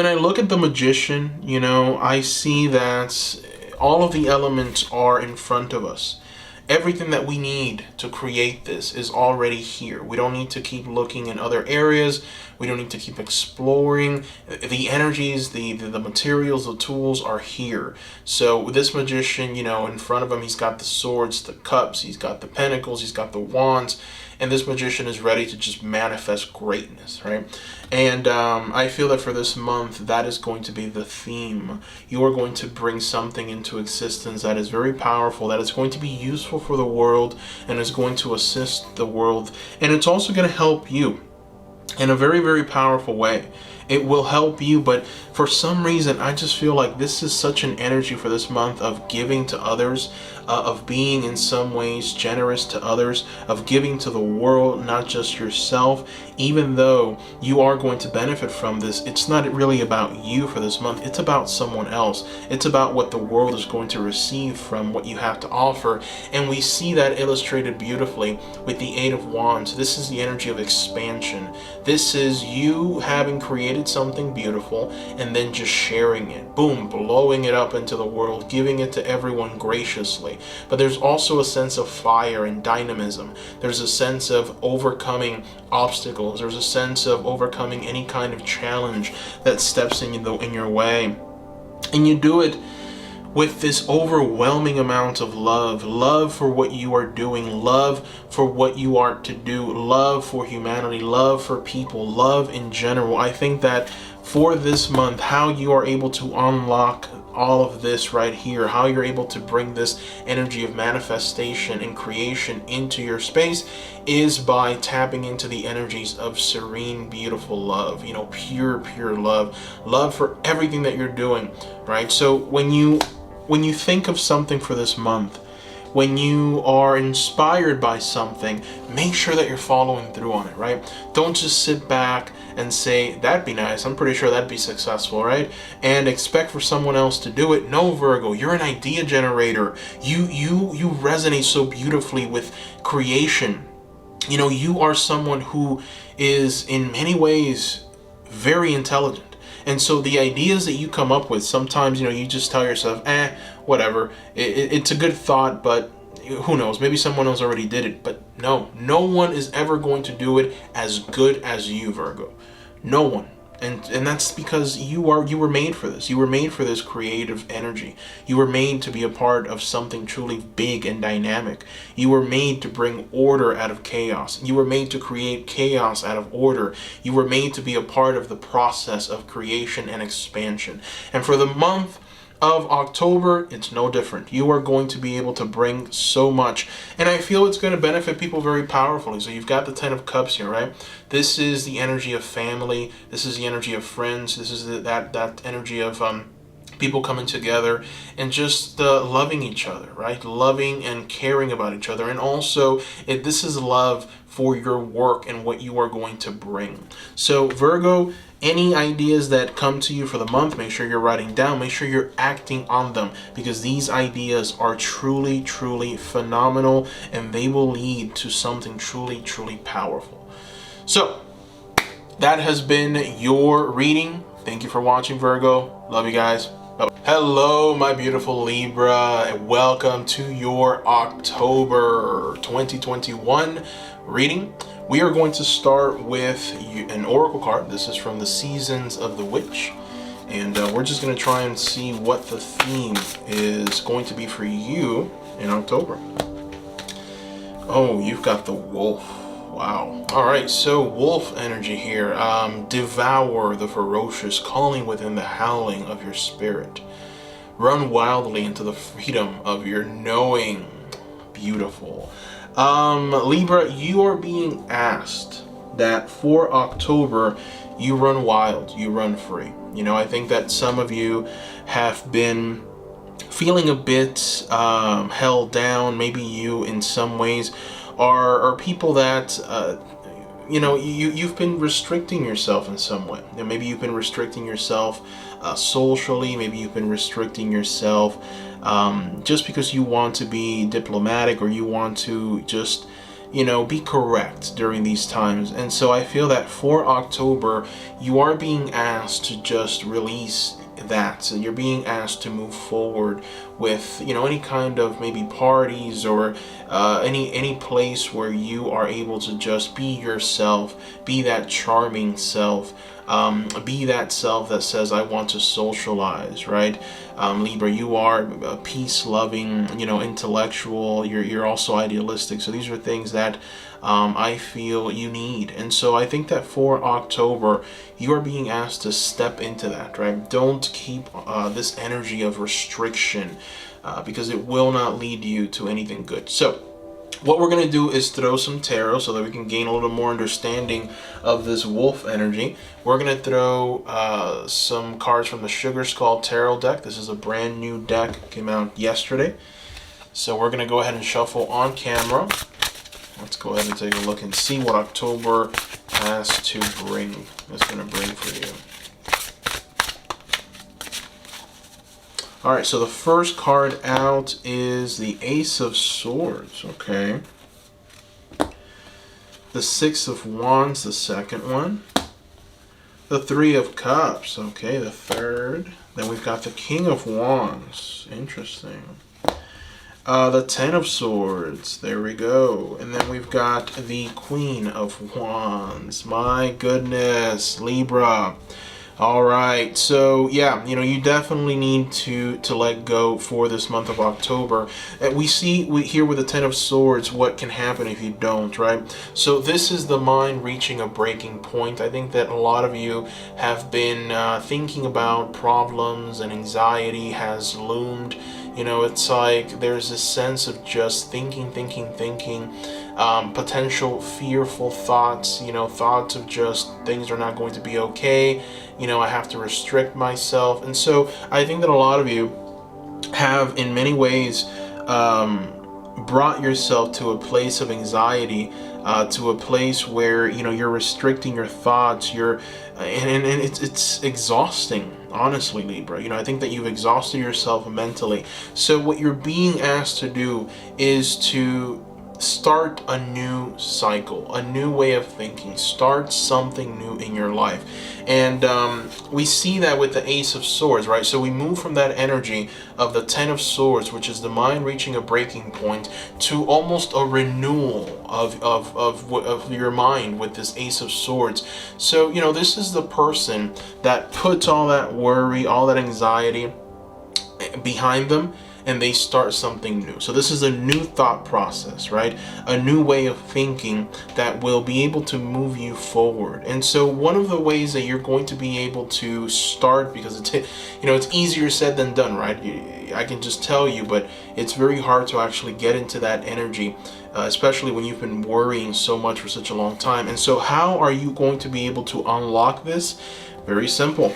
I look at the Magician, you know, I see that all of the elements are in front of us. Everything that we need to create this is already here. We don't need to keep looking in other areas. We don't need to keep exploring. The energies, the materials, the tools are here. So this magician, you know, in front of him, he's got the swords, the cups, he's got the pentacles, he's got the wands, and this magician is ready to just manifest greatness, right? And I feel that for this month, that is going to be the theme. You are going to bring something into existence that is very powerful, that is going to be useful for the world, and is going to assist the world. And it's also going to help you in a very, very powerful way. It will help you, but for some reason, I just feel like this is such an energy for this month of giving to others, of being in some ways generous to others, of giving to the world, not just yourself. Even though you are going to benefit from this, it's not really about you for this month. It's about someone else. It's about what the world is going to receive from what you have to offer. And we see that illustrated beautifully with the Eight of Wands. This is the energy of expansion. This is you having created something beautiful and then just sharing it. Boom, blowing it up into the world, giving it to everyone graciously. But there's also a sense of fire and dynamism. There's a sense of overcoming obstacles. There's a sense of overcoming any kind of challenge that steps in your way. And you do it with this overwhelming amount of love for what you are doing, love for what you are to do, love for humanity, love for people, love in general. I think that for this month, how you are able to unlock all of this right here, how you're able to bring this energy of manifestation and creation into your space is by tapping into the energies of serene, beautiful love, you know, pure love for everything that you're doing, right? So when you think of something for this month, when you are inspired by something, make sure that you're following through on it, right? Don't just sit back and say, that'd be nice, I'm pretty sure that'd be successful, right? And expect for someone else to do it. No, Virgo, you're an idea generator. You resonate so beautifully with creation. You know, you are someone who is in many ways very intelligent. And so the ideas that you come up with, sometimes, you know, you just tell yourself, whatever, it's a good thought, but who knows, maybe someone else already did it. But no one is ever going to do it as good as you, Virgo. No one. And that's because you were made for this. You were made for this creative energy. You were made to be a part of something truly big and dynamic. You were made to bring order out of chaos. You were made to create chaos out of order. You were made to be a part of the process of creation and expansion. And for the month of October, it's no different. You are going to be able to bring so much, and I feel it's going to benefit people very powerfully. So you've got the Ten of Cups here, right? This is the energy of family. This is the energy of friends. This is that energy of people coming together and just loving each other, right? Loving and caring about each other. And also, this is love for your work and what you are going to bring. So Virgo, any ideas that come to you for the month, make sure you're writing down, make sure you're acting on them, because these ideas are truly, truly phenomenal, and they will lead to something truly, truly powerful. So that has been your reading. Thank you for watching, Virgo. Love you guys. Bye-bye. Hello, my beautiful Libra, and welcome to your October 2021 reading. We are going to start with an oracle card. This is from the Seasons of the Witch, and we're just going to try and see what the theme is going to be for you in October. Oh, you've got the wolf. Wow. All right, so wolf energy here. Devour the ferocious, calling within the howling of your spirit. Run wildly into the freedom of your knowing. Beautiful. Libra, you are being asked that for October, you run wild, you run free. You know, I think that some of you have been feeling a bit held down. Maybe you, in some ways, are people that, you know, you've been restricting yourself in some way. And maybe you've been restricting yourself socially. Maybe you've been restricting yourself just because you want to be diplomatic, or you want to just, you know, be correct during these times. And so I feel that for October, you are being asked to just release that. So you're being asked to move forward with, you know, any kind of maybe parties or any place where you are able to just be yourself, be that charming self, be that self that says, I want to socialize, right? Libra, you are a peace-loving, you know, intellectual. You're also idealistic. So these are things that I feel you need. And so I think that for October, you are being asked to step into that, right? Don't keep this energy of restriction because it will not lead you to anything good. So what we're going to do is throw some tarot so that we can gain a little more understanding of this wolf energy. We're going to throw some cards from the Sugar Skull Tarot deck. This is a brand new deck, came out yesterday. So we're going to go ahead and shuffle on camera. Let's go ahead and take a look and see what October has to bring. It's going to bring for you. All right, so the first card out is the Ace of Swords, okay. The Six of Wands, the second one. The Three of Cups, okay, the third. Then we've got the King of Wands, interesting. The Ten of Swords, there we go. And then we've got the Queen of Wands. My goodness, Libra. All right, so yeah, you know, you definitely need to let go for this month of October. We here with the Ten of Swords what can happen if you don't, right? So this is the mind reaching a breaking point. I think that a lot of you have been thinking about problems, and anxiety has loomed. You know, it's like there's this sense of just thinking, potential fearful thoughts, you know, thoughts of just things are not going to be okay. You know, I have to restrict myself. And so I think that a lot of you have in many ways brought yourself to a place of anxiety, to a place where, you know, you're restricting your thoughts, and it's exhausting, honestly, Libra. You know, I think that you've exhausted yourself mentally. So what you're being asked to do is to start a new cycle, a new way of thinking, start something new in your life. And we see that with the Ace of Swords, right? So we move from that energy of the Ten of Swords, which is the mind reaching a breaking point, to almost a renewal of your mind with this Ace of Swords. So, you know, this is the person that puts all that worry, all that anxiety behind them, and they start something new. So this is a new thought process, right? A new way of thinking that will be able to move you forward. And so one of the ways that you're going to be able to start, because it's, you know, it's easier said than done, right? I can just tell you, but it's very hard to actually get into that energy, especially when you've been worrying so much for such a long time. And so how are you going to be able to unlock this? Very simple.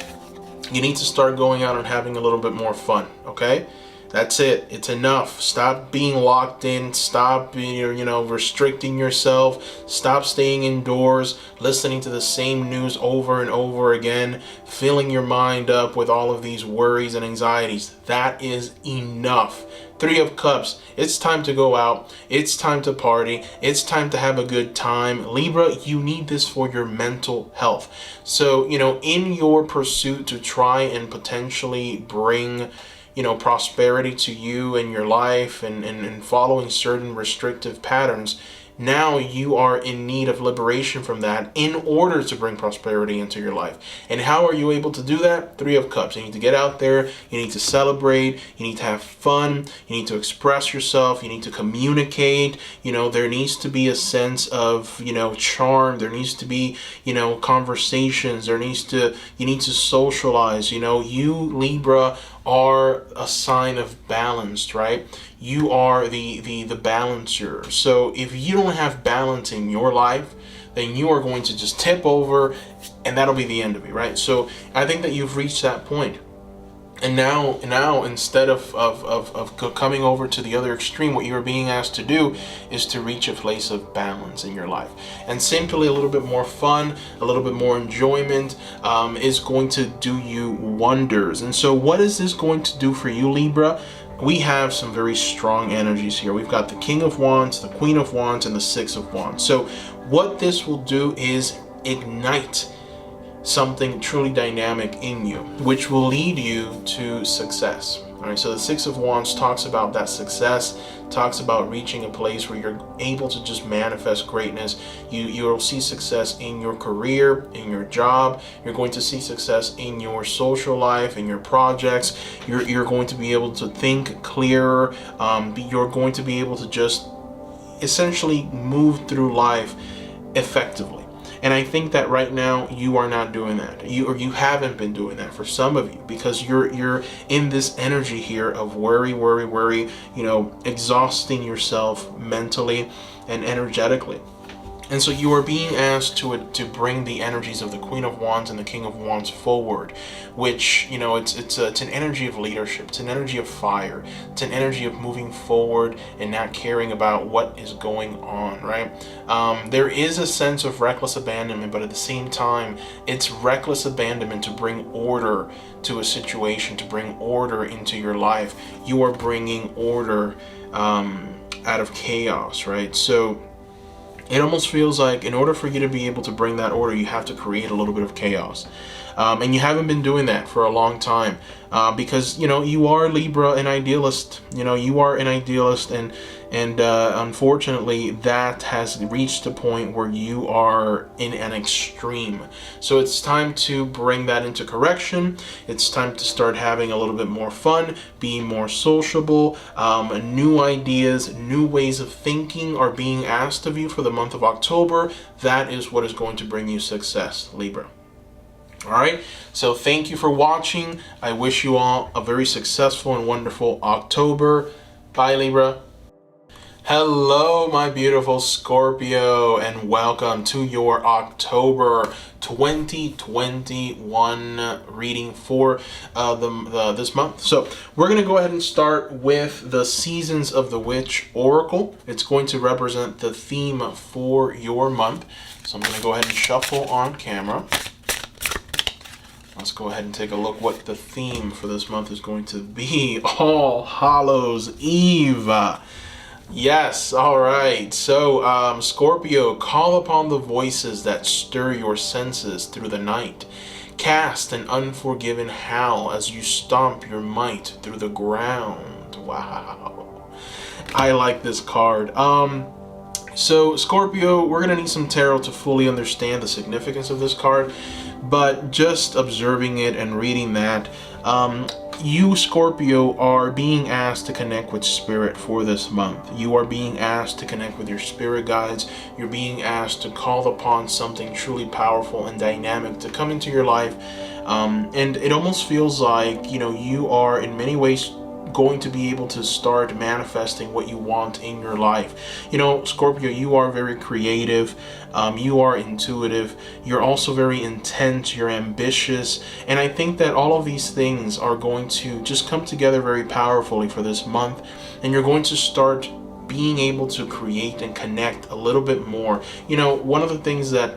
You need to start going out and having a little bit more fun, okay? That's it. It's enough. Stop being locked in. Stop, you know, restricting yourself. Stop staying indoors, listening to the same news over and over again, filling your mind up with all of these worries and anxieties. That is enough. Three of Cups. It's time to go out. It's time to party. It's time to have a good time. Libra, you need this for your mental health. So, you know, in your pursuit to try and potentially bring, you know, prosperity to you and your life, and following certain restrictive patterns, now you are in need of liberation from that in order to bring prosperity into your life. And how are you able to do that? Three of Cups. You need to get out there. You need to celebrate. You need to have fun. You need to express yourself. You need to communicate. You know, there needs to be a sense of, you know, charm. There needs to be, you know, conversations. You need to socialize. You know, you, Libra, are a sign of balance, right? You are the balancer. So if you don't have balance in your life, then you are going to just tip over, and that'll be the end of it, right? So I think that you've reached that point. And now instead of coming over to the other extreme, what you're being asked to do is to reach a place of balance in your life. And simply a little bit more fun, a little bit more enjoyment is going to do you wonders. And so what is this going to do for you, Libra? We have some very strong energies here. We've got the King of Wands, the Queen of Wands, and the Six of Wands. So what this will do is ignite something truly dynamic in you, which will lead you to success. All right, so the Six of Wands talks about that success, talks about reaching a place where you're able to just manifest greatness. You'll see success in your career, in your job. You're going to see success in your social life, in your projects. You're going to be able to think clearer. You're going to be able to just essentially move through life effectively. And I think that right now you are not doing that. You haven't been doing that for some of you, because you're in this energy here of worry, exhausting yourself mentally and energetically. And so you are being asked to bring the energies of the Queen of Wands and the King of Wands forward, which, it's an energy of leadership. It's an energy of fire. It's an energy of moving forward and not caring about what is going on, right? There is a sense of reckless abandonment, but at the same time, it's reckless abandonment to bring order to a situation, to bring order into your life. You are bringing order out of chaos, right? So it almost feels like in order for you to be able to bring that order, you have to create a little bit of chaos. And you haven't been doing that for a long time, because, you are Libra, an idealist. You are an idealist, and unfortunately, that has reached a point where you are in an extreme. So it's time to bring that into correction. It's time to start having a little bit more fun, being more sociable. New ideas, new ways of thinking are being asked of you for the month of October. That is what is going to bring you success, Libra. All right, so thank you for watching. I wish you all a very successful and wonderful October. Bye, Libra. Hello, my beautiful Scorpio, and welcome to your October 2021 reading for this month. So we're going to go ahead and start with the Seasons of the Witch Oracle. It's going to represent the theme for your month. So I'm going to go ahead and shuffle on camera. Let's go ahead and take a look what the theme for this month is going to be. All Hallows Eve. Yes, all right. So, Scorpio, call upon the voices that stir your senses through the night. Cast an unforgiven howl as you stomp your might through the ground. Wow. I like this card. So, Scorpio, we're going to need some tarot to fully understand the significance of this card. But just observing it and reading that, you, Scorpio, are being asked to connect with spirit for this month. You are being asked to connect with your spirit guides. You're being asked to call upon something truly powerful and dynamic to come into your life. And it almost feels like, you are in many ways going to be able to start manifesting what you want in your life. Scorpio, you are very creative. You are intuitive. You're also very intense. You're ambitious. And I think that all of these things are going to just come together very powerfully for this month. And you're going to start being able to create and connect a little bit more. One of the things that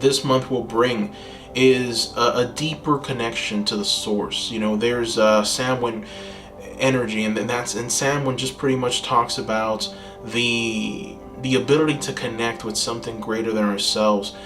this month will bring is a deeper connection to the source. There's Samhain energy, and Samhain just pretty much talks about the ability to connect with something greater than ourselves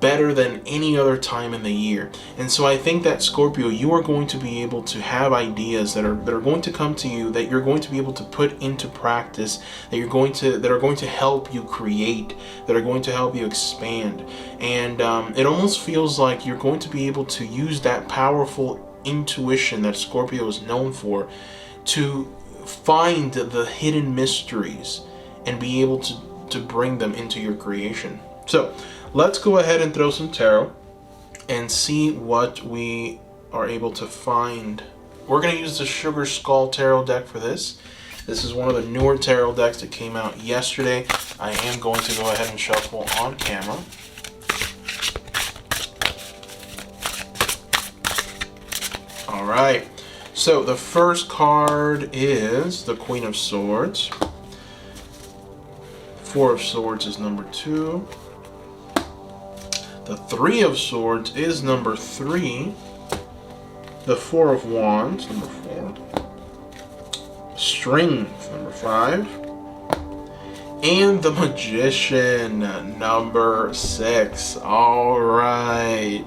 better than any other time in the year. And so I think that, Scorpio, you are going to be able to have ideas that are going to come to you, that you're going to be able to put into practice, that are going to help you create, that are going to help you expand. And it almost feels like you're going to be able to use that powerful intuition that Scorpio is known for to find the hidden mysteries and be able to bring them into your creation. So let's go ahead and throw some tarot and see what we are able to find. We're going to use the Sugar Skull Tarot deck for this. This is one of the newer tarot decks that came out yesterday. I am going to go ahead and shuffle on camera. All right. So the first card is the Queen of Swords. Four of Swords is number 2. The Three of Swords is number 3. The Four of Wands, number 4. Strength, number 5. and the Magician, number 6. All right.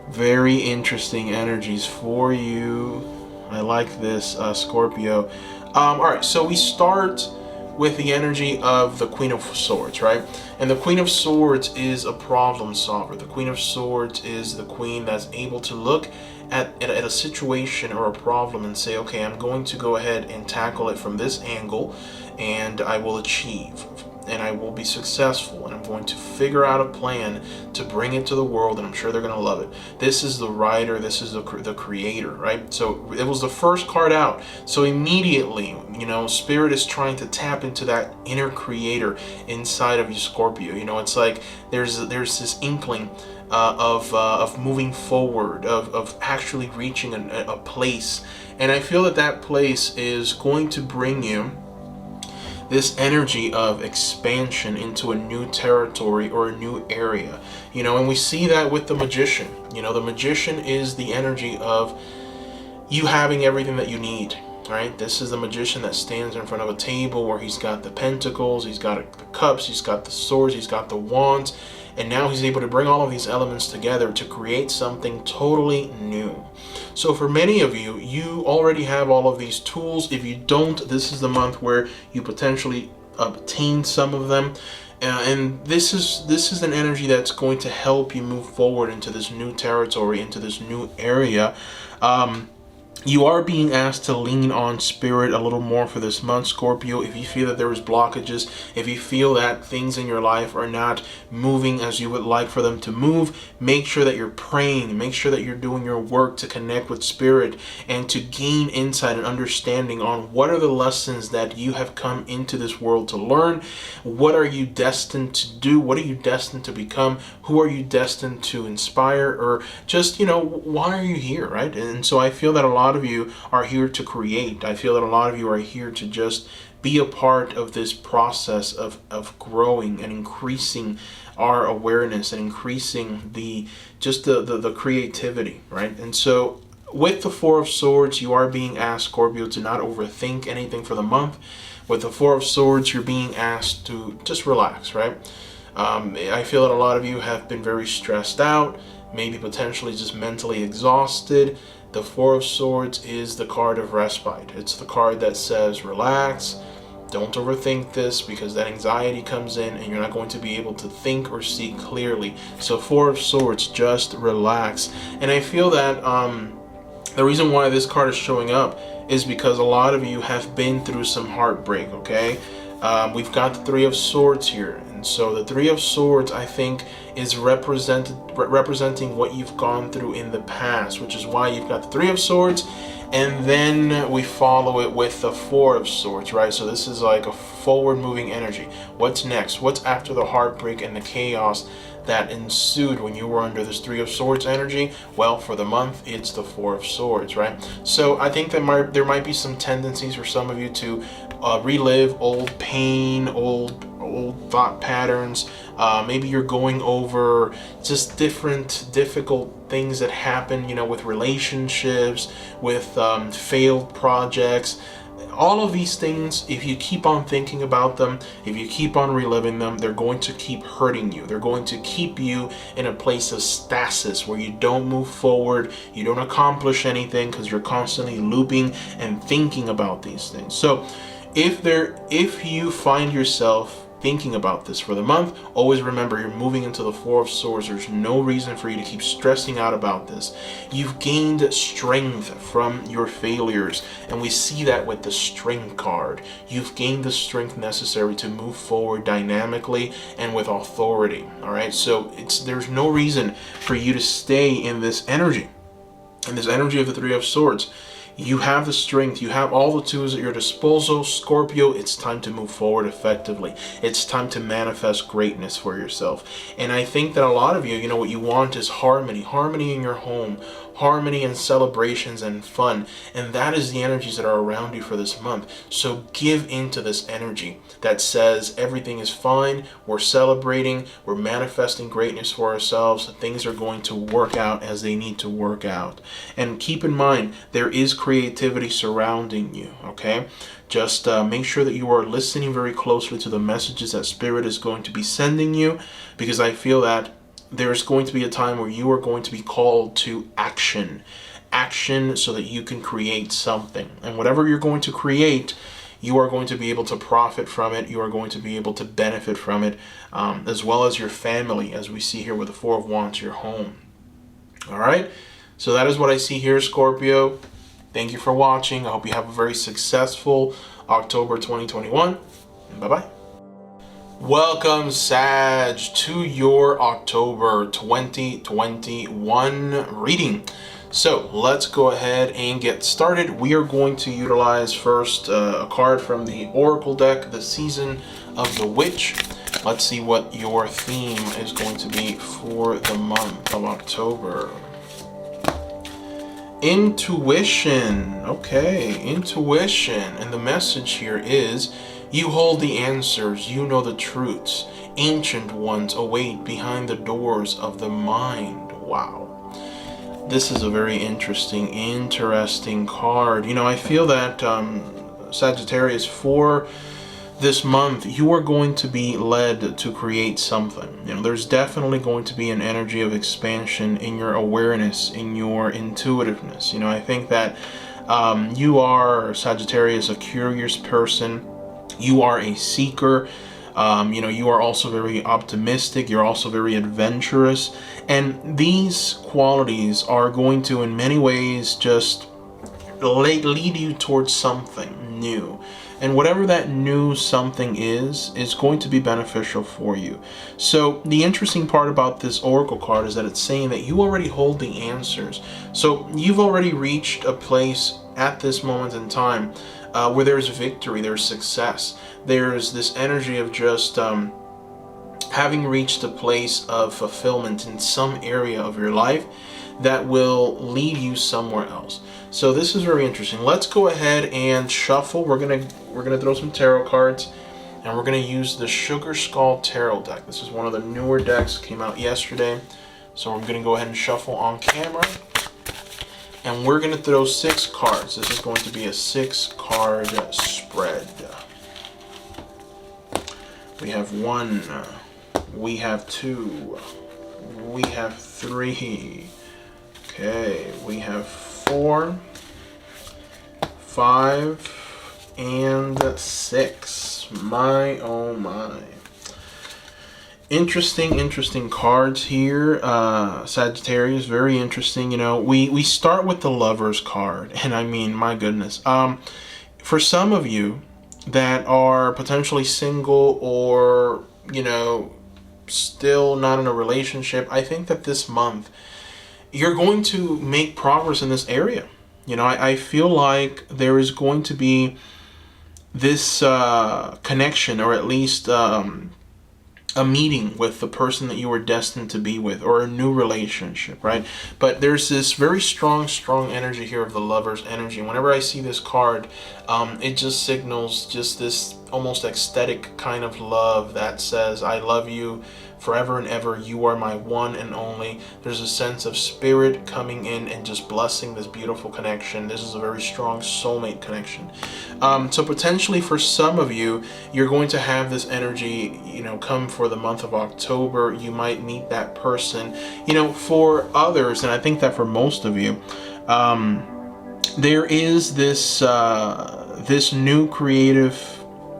Very interesting energies for you. I like this, Scorpio. All right, so we start with the energy of the Queen of Swords, right? And the Queen of Swords is a problem solver. The Queen of Swords is the queen that's able to look at a situation or a problem and say, okay, I'm going to go ahead and tackle it from this angle, and I will achieve, and I will be successful, and I'm going to figure out a plan to bring it to the world, and I'm sure they're going to love it. This is the writer, this is the creator, right? So it was the first card out. So immediately, you know, Spirit is trying to tap into that inner creator inside of you, Scorpio. You know, it's like there's this inkling of moving forward, of actually reaching a place. And I feel that that place is going to bring you this energy of expansion into a new territory or a new area. You know, and we see that with the Magician. You know, the Magician is the energy of you having everything that you need. Right? This is the Magician that stands in front of a table where he's got the pentacles, he's got the cups, he's got the swords, he's got the wands, and now he's able to bring all of these elements together to create something totally new. So for many of you, you already have all of these tools. If you don't, this is the month where you potentially obtain some of them. And this is an energy that's going to help you move forward into this new territory, into this new area. You are being asked to lean on Spirit a little more for this month, Scorpio. If you feel that there is blockages, if you feel that things in your life are not moving as you would like for them to move, make sure that you're praying, make sure that you're doing your work to connect with Spirit and to gain insight and understanding on what are the lessons that you have come into this world to learn. What are you destined to do? What are you destined to become? Who are you destined to inspire? Or just, you know, why are you here, right? And so I feel that a lot of you are here to create. I feel that a lot of you are here to just be a part of this process of growing and increasing our awareness and increasing the creativity, right? And so with the Four of Swords, you are being asked, Scorpio, to not overthink anything for the month. With the Four of Swords, you're being asked to just relax, right? I feel that a lot of you have been very stressed out, maybe potentially just mentally exhausted. The Four of Swords is the card of respite. It's the card that says, relax, don't overthink this, because that anxiety comes in and you're not going to be able to think or see clearly. So Four of Swords, just relax. And I feel that the reason why this card is showing up is because a lot of you have been through some heartbreak, okay? We've got the Three of Swords here. And so the Three of Swords, I think, is representing what you've gone through in the past, which is why you've got the Three of Swords, and then we follow it with the Four of Swords, right? So this is like a forward-moving energy. What's next? What's after the heartbreak and the chaos that ensued when you were under this Three of Swords energy? Well, for the month, it's the Four of Swords, right? So I think that there might be some tendencies for some of you to relive old pain, old thought patterns. Maybe you're going over just different difficult things that happen, you know, with relationships, with failed projects. All of these things, if you keep on thinking about them, if you keep on reliving them, they're going to keep hurting you. They're going to keep you in a place of stasis where you don't move forward, you don't accomplish anything because you're constantly looping and thinking about these things. So if you find yourself thinking about this for the month, always remember you're moving into the Four of Swords. There's no reason for you to keep stressing out about this. You've gained strength from your failures, and we see that with the Strength card. You've gained the strength necessary to move forward dynamically and with authority. All right, so there's no reason for you to stay in this energy, of the Three of Swords. You have the strength, you have all the tools at your disposal, Scorpio. It's time to move forward effectively. It's time to manifest greatness for yourself. And I think that a lot of you, you know, what you want is harmony in your home, harmony and celebrations and fun. And that is the energies that are around you for this month. So give into this energy that says everything is fine, we're celebrating, we're manifesting greatness for ourselves, things are going to work out as they need to work out. And keep in mind, there is creativity surrounding you, okay? Just make sure that you are listening very closely to the messages that Spirit is going to be sending you, because I feel that there's going to be a time where you are going to be called to action so that you can create something. And whatever you're going to create, you are going to be able to profit from it. You are going to be able to benefit from it, as well as your family, as we see here with the Four of Wands, your home. All right, so that is what I see here, Scorpio. Thank you for watching. I hope you have a very successful October 2021. Bye-bye. Welcome, Sag, to your October 2021 reading. So let's go ahead and get started. We are going to utilize first a card from the Oracle deck, the Season of the Witch. Let's see what your theme is going to be for the month of October. Intuition. Okay, intuition. And the message here is, you hold the answers, you know the truths. Ancient ones await behind the doors of the mind. Wow. This is a very interesting card. You know, I feel that Sagittarius, for this month, you are going to be led to create something. You know, there's definitely going to be an energy of expansion in your awareness, in your intuitiveness. You know, I think that you are, Sagittarius, a curious person. You are a seeker. You know, you are also very optimistic. You're also very adventurous. And these qualities are going to, in many ways, just lead you towards something new. And whatever that new something is going to be beneficial for you. So the interesting part about this Oracle card is that it's saying that you already hold the answers. So you've already reached a place at this moment in time where there's victory, there's success. There's this energy of just having reached a place of fulfillment in some area of your life that will lead you somewhere else. So this is very interesting. Let's go ahead and shuffle. We're gonna throw some tarot cards, and we're gonna use the Sugar Skull Tarot deck. This is one of the newer decks, came out yesterday. So I'm gonna go ahead and shuffle on camera, and we're gonna throw 6 cards. This is going to be a 6-card spread. We have 1, we have 2, we have 3. Okay, we have 4, 5, and 6. My, oh my. Interesting cards here, Sagittarius. Very interesting. You know, we start with the Lovers card, and I mean, my goodness. For some of you that are potentially single or, you know, still not in a relationship, I think that this month you're going to make progress in this area. You know, I feel like there is going to be this connection, or at least a meeting with the person that you were destined to be with, or a new relationship, right? But there's this very strong energy here of the Lover's energy. Whenever I see this card, it just signals just this almost ecstatic kind of love that says, I love you forever and ever. You are my one and only. There's a sense of spirit coming in and just blessing this beautiful connection. This is a very strong soulmate connection. So potentially for some of you, you're going to have this energy, you know, come for the month of October. You might meet that person. You know, for others, and I think that for most of you, there is this this new creative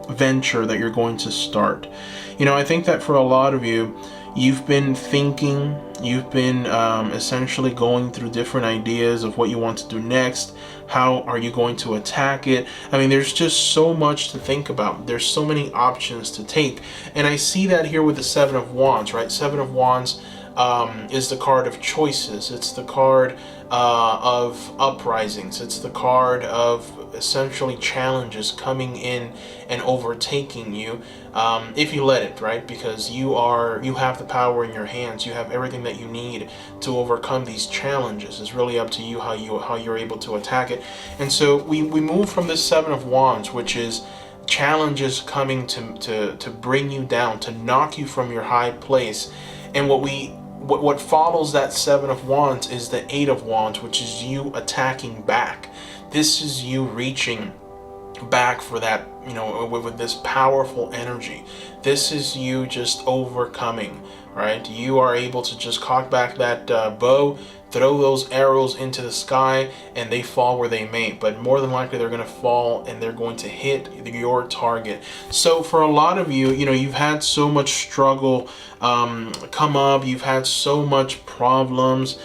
venture that you're going to start. You know, I think that for a lot of you, you've been thinking, you've been essentially going through different ideas of what you want to do next. How are you going to attack it? I mean, there's just so much to think about. There's so many options to take. And I see that here with the 7 of Wands, right? 7 of Wands is the card of choices. It's the card of uprisings. It's the card of essentially challenges coming in and overtaking you, if you let it, right? Because you have the power in your hands. You have everything that you need to overcome these challenges. It's really up to you how you're able to attack it. And so we move from this Seven of Wands, which is challenges coming to bring you down, to knock you from your high place. And what follows that Seven of Wands is the Eight of Wands, which is you attacking back. This is you reaching back for that, with this powerful energy. This is you just overcoming, right? You are able to just cock back that bow, throw those arrows into the sky, and they fall where they may. But more than likely, they're going to fall and they're going to hit your target. So for a lot of you, you've had so much struggle come up. You've had so much problems.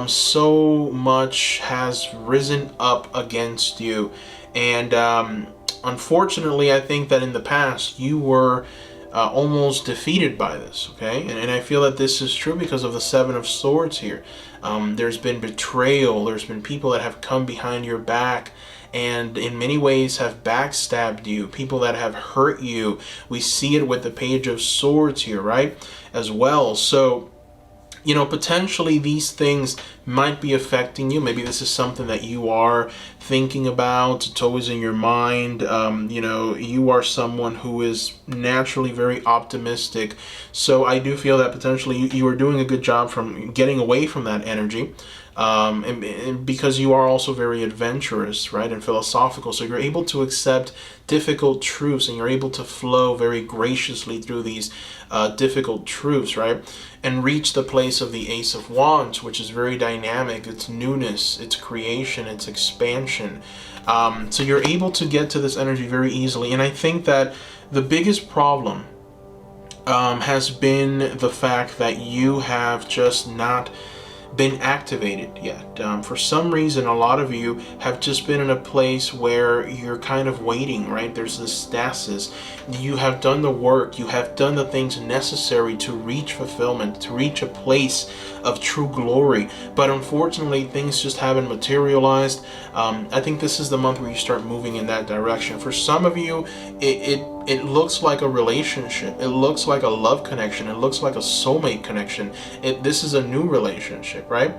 So much has risen up against you. And unfortunately, I think that in the past, you were almost defeated by this, okay? And I feel that this is true because of the Seven of Swords here. There's been betrayal. There's been people that have come behind your back and in many ways have backstabbed you, people that have hurt you. We see it with the Page of Swords here, right? As well. So, potentially these things might be affecting you. Maybe this is something that you are thinking about. It's always in your mind. You are someone who is naturally very optimistic. So I do feel that potentially you are doing a good job from getting away from that energy. And because you are also very adventurous, right, and philosophical, so you're able to accept difficult truths and you're able to flow very graciously through these difficult truths, right, and reach the place of the Ace of Wands, which is very dynamic. It's newness, it's creation, it's expansion. So you're able to get to this energy very easily, and I think that the biggest problem has been the fact that you have just not been activated yet. For some reason, a lot of you have just been in a place where you're kind of waiting, right? There's this stasis. You have done the work, you have done the things necessary to reach fulfillment, to reach a place of true glory, but unfortunately things just haven't materialized. I think this is the month where you start moving in that direction. For some of you, it looks like a relationship. It looks like a love connection. It looks like a soulmate connection. This is a new relationship, right?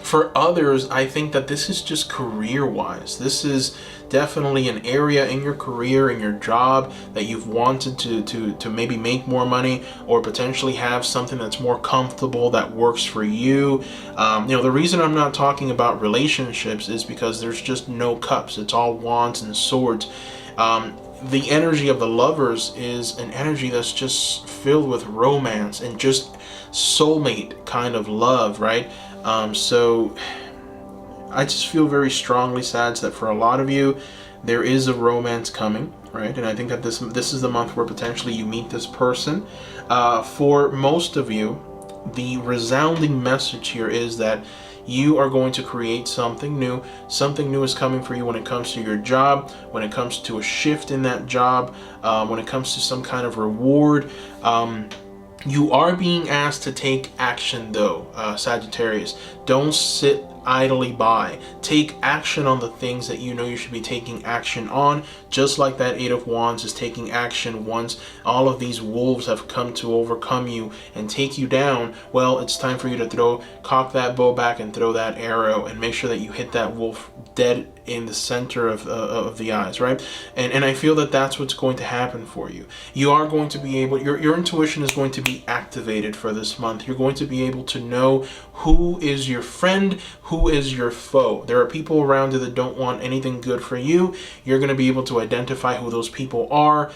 For others, I think that this is just career-wise. This is definitely an area in your career, in your job, that you've wanted to maybe make more money or potentially have something that's more comfortable that works for you. The reason I'm not talking about relationships is because there's just no cups. It's all wands and swords. The energy of the Lovers is an energy that's just filled with romance and just soulmate kind of love, right? So I just feel very strongly, Sag, that for a lot of you, there is a romance coming, right? And I think that this is the month where potentially you meet this person. For most of you, the resounding message here is that you are going to create something new. Something new is coming for you when it comes to your job, when it comes to a shift in that job, when it comes to some kind of reward. You are being asked to take action though, Sagittarius. Don't sit idly by. Take action on the things that you know you should be taking action on, just like that Eight of Wands is taking action once all of these wolves have come to overcome you and take you down. Well, it's time for you to cock that bow back and throw that arrow and make sure that you hit that wolf dead in the center of the eyes, right? And I feel that that's what's going to happen for you. You are going to be able, your intuition is going to be activated for this month. You're going to be able to know who is your friend, who is your foe. There are people around you that don't want anything good for you. You're going to be able to identify who those people are.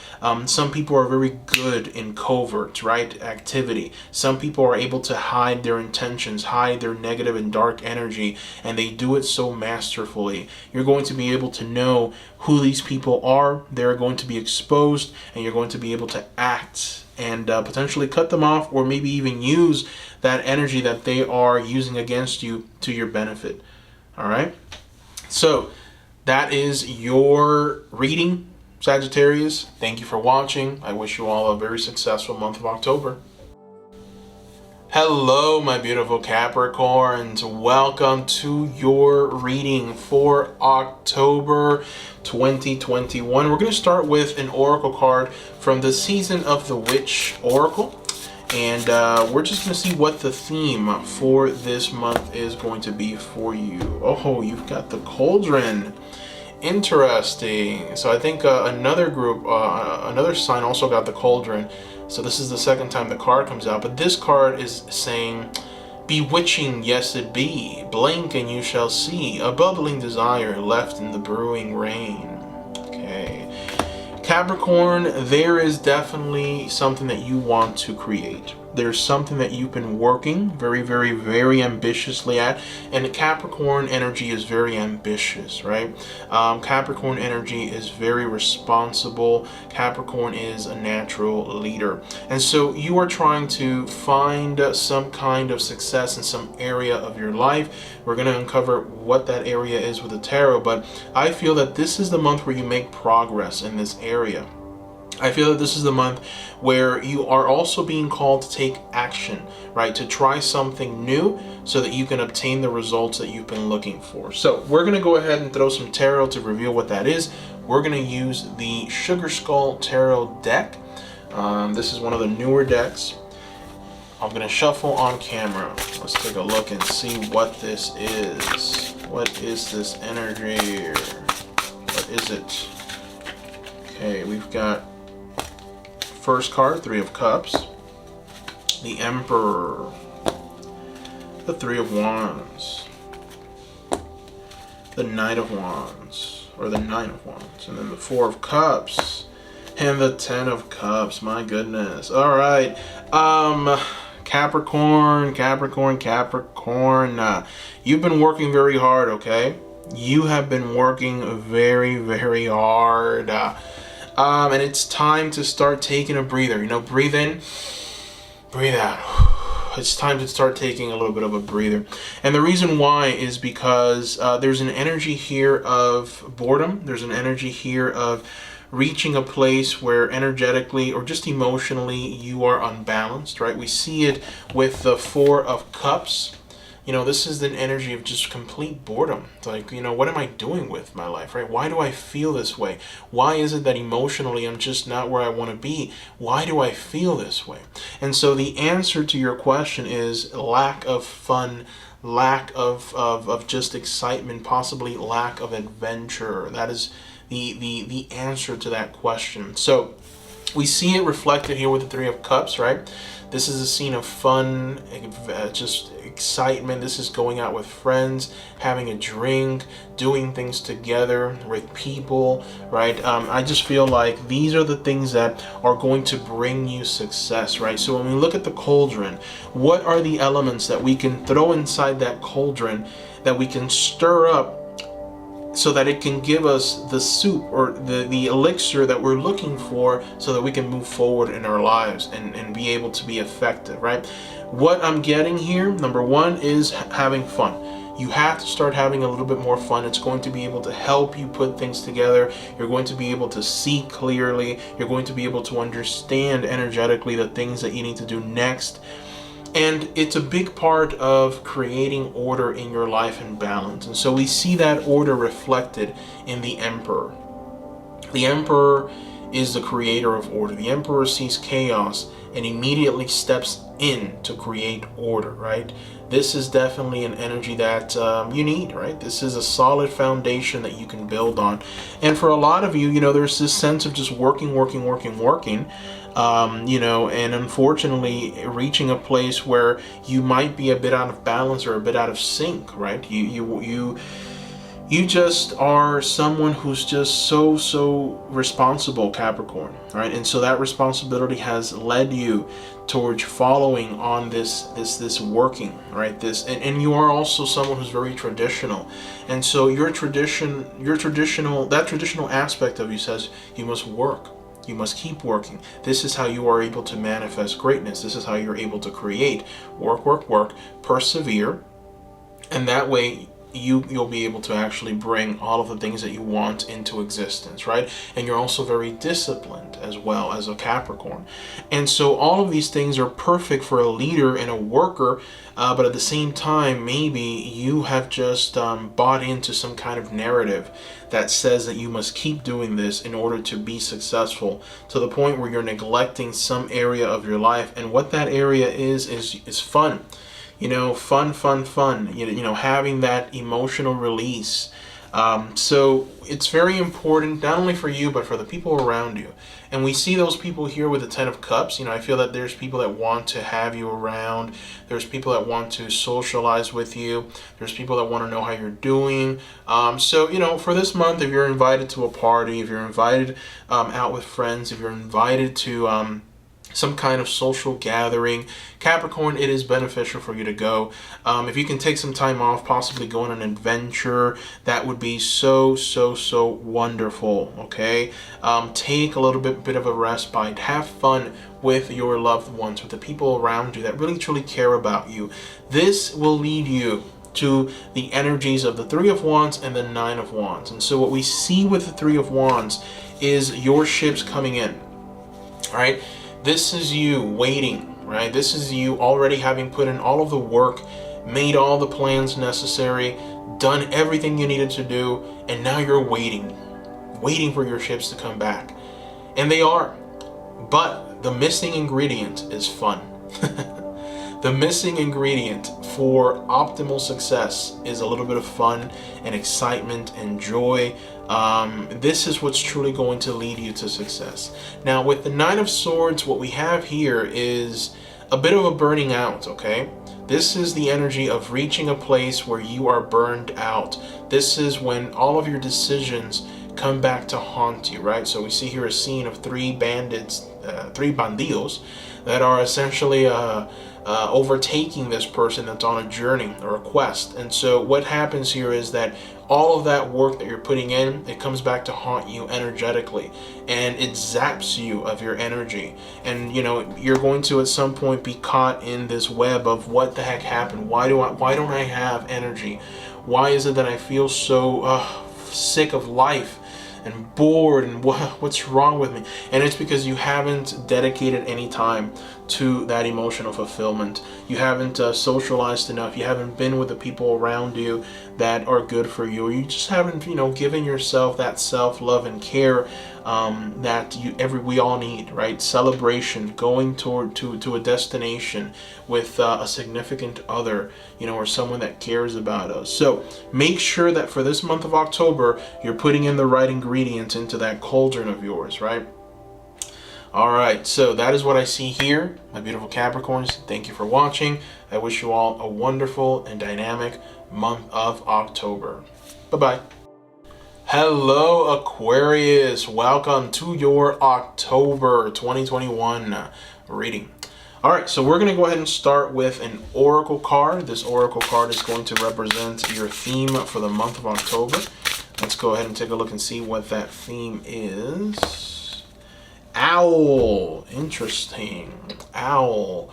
Some people are very good in covert, right, activity. Some people are able to hide their intentions, hide their negative and dark energy, and they do it so masterfully. You're going to be able to know who these people are. They're going to be exposed, and you're going to be able to act and potentially cut them off, or maybe even use that energy that they are using against you to your benefit. All right, so that is your reading, Sagittarius. Thank you for watching. I wish you all a very successful month of October. Hello, my beautiful Capricorns. Welcome to your reading for October 2021. We're going to start with an oracle card from the Season of the Witch Oracle. And we're just going to see what the theme for this month is going to be for you. Oh, you've got the Cauldron. Interesting. So I think another group, another sign also got the Cauldron. So this is the second time the card comes out. But this card is saying, bewitching, yes it be. Blink and you shall see. A bubbling desire left in the brewing rain. Okay. Capricorn, there is definitely something that you want to create. There's something that you've been working very ambitiously at. And Capricorn energy is very ambitious, right? Capricorn energy is very responsible. Capricorn is a natural leader. And so you are trying to find some kind of success in some area of your life. We're going to uncover what that area is with the tarot. But I feel that this is the month where you make progress in this area. I feel that this is the month where you are also being called to take action, right? To try something new so that you can obtain the results that you've been looking for. So we're going to go ahead and throw some tarot to reveal what that is. We're going to use the Sugar Skull Tarot deck. This is one of the newer decks. I'm going to shuffle on camera. Let's take a look and see what this is. What is this energy? What is it? Okay, we've got first card, Three of Cups, the Emperor, the Three of Wands, the Knight of Wands, or the Nine of Wands, and then the Four of Cups, and the Ten of Cups. My goodness. All right. Capricorn. You've been working very hard, okay? You have been working very hard. And it's time to start taking a breather. You know, breathe in, breathe out. It's time to start taking a little bit of a breather. And the reason why is because there's an energy here of boredom. There's an energy here of reaching a place where energetically or just emotionally you are unbalanced, right? We see it with the Four of Cups. You know, this is an energy of just complete boredom. It's like, you know, what am I doing with my life, right? Why do I feel this way? Why is it that emotionally I'm just not where I want to be? Why do I feel this way? And so the answer to your question is lack of fun, lack of just excitement, possibly lack of adventure. That is the answer to that question. So we see it reflected here with the Three of Cups, right? This is a scene of fun, just excitement. This is going out with friends, having a drink, doing things together with people, right? I just feel like these are the things that are going to bring you success, right? So when we look at the cauldron, what are the elements that we can throw inside that cauldron that we can stir up so that it can give us the soup or the elixir that we're looking for so that we can move forward in our lives and be able to be effective, right? What I'm getting here, number one, is having fun. You have to start having a little bit more fun. It's going to be able to help you put things together. You're going to be able to see clearly. You're going to be able to understand energetically the things that you need to do next. And it's a big part of creating order in your life and balance. And so we see that order reflected in the Emperor. The Emperor is the creator of order. The Emperor sees chaos and immediately steps in to create order, right? This is definitely an energy that you need, right? This is a solid foundation that you can build on. And for a lot of you, you know, there's this sense of just working, you know, and unfortunately reaching a place where you might be a bit out of balance or a bit out of sync, right? You just are someone who's just so responsible, Capricorn, right? And so that responsibility has led you towards following on this working, right? And you are also someone who's very traditional. And so that traditional aspect of you says you must work. You must keep working. This is how you are able to manifest greatness. This is how you're able to create. Work, persevere. And that way you'll be able to actually bring all of the things that you want into existence, right? And you're also very disciplined as well as a Capricorn. And so all of these things are perfect for a leader and a worker, but at the same time, maybe you have just bought into some kind of narrative that says that you must keep doing this in order to be successful, to the point where you're neglecting some area of your life. And what that area is fun. Fun. Having that emotional release. So it's very important, not only for you, but for the people around you. And we see those people here with the Ten of Cups. I feel that there's people that want to have you around. There's people that want to socialize with you. There's people that want to know how you're doing. So, for this month, if you're invited to a party, if you're invited out with friends, if you're invited to some kind of social gathering, Capricorn, it is beneficial for you to go. If you can take some time off, possibly go on an adventure, that would be so wonderful. Okay, take a little bit of a respite. Have fun with your loved ones, with the people around you that really truly care about you. This will lead you to the energies of the Three of Wands and the Nine of Wands. And so what we see with the Three of Wands is your ships coming in, right? This is you waiting, right? This is you already having put in all of the work, made all the plans necessary, done everything you needed to do, and now you're waiting for your ships to come back. And they are. But the missing ingredient is fun. The missing ingredient for optimal success is a little bit of fun and excitement and joy. This is what's truly going to lead you to success. Now, with the Nine of Swords, what we have here is a bit of a burning out, okay? This is the energy of reaching a place where you are burned out. This is when all of your decisions come back to haunt you, right? So we see here a scene of three bandits, three bandidos, that are essentially overtaking this person that's on a journey or a quest. And so what happens here is that all of that work that you're putting in, it comes back to haunt you energetically, and it zaps you of your energy. And you're going to at some point be caught in this web of what the heck happened. Why don't I have energy? Why is it that I feel so sick of life and bored, and what's wrong with me? And it's because you haven't dedicated any time to that emotional fulfillment. You haven't socialized enough. You haven't been with the people around you that are good for you. You just haven't, given yourself that self-love and care that we all need, right? Celebration, going to a destination with a significant other, or someone that cares about us. So make sure that for this month of October, you're putting in the right ingredients into that cauldron of yours, right? All right, so that is what I see here, my beautiful Capricorns. Thank you for watching. I wish you all a wonderful and dynamic month of October. Bye-bye. Hello, Aquarius. Welcome to your October 2021 reading. All right, so we're going to go ahead and start with an oracle card. This oracle card is going to represent your theme for the month of October. Let's go ahead and take a look and see what that theme is. Owl. Interesting. Owl.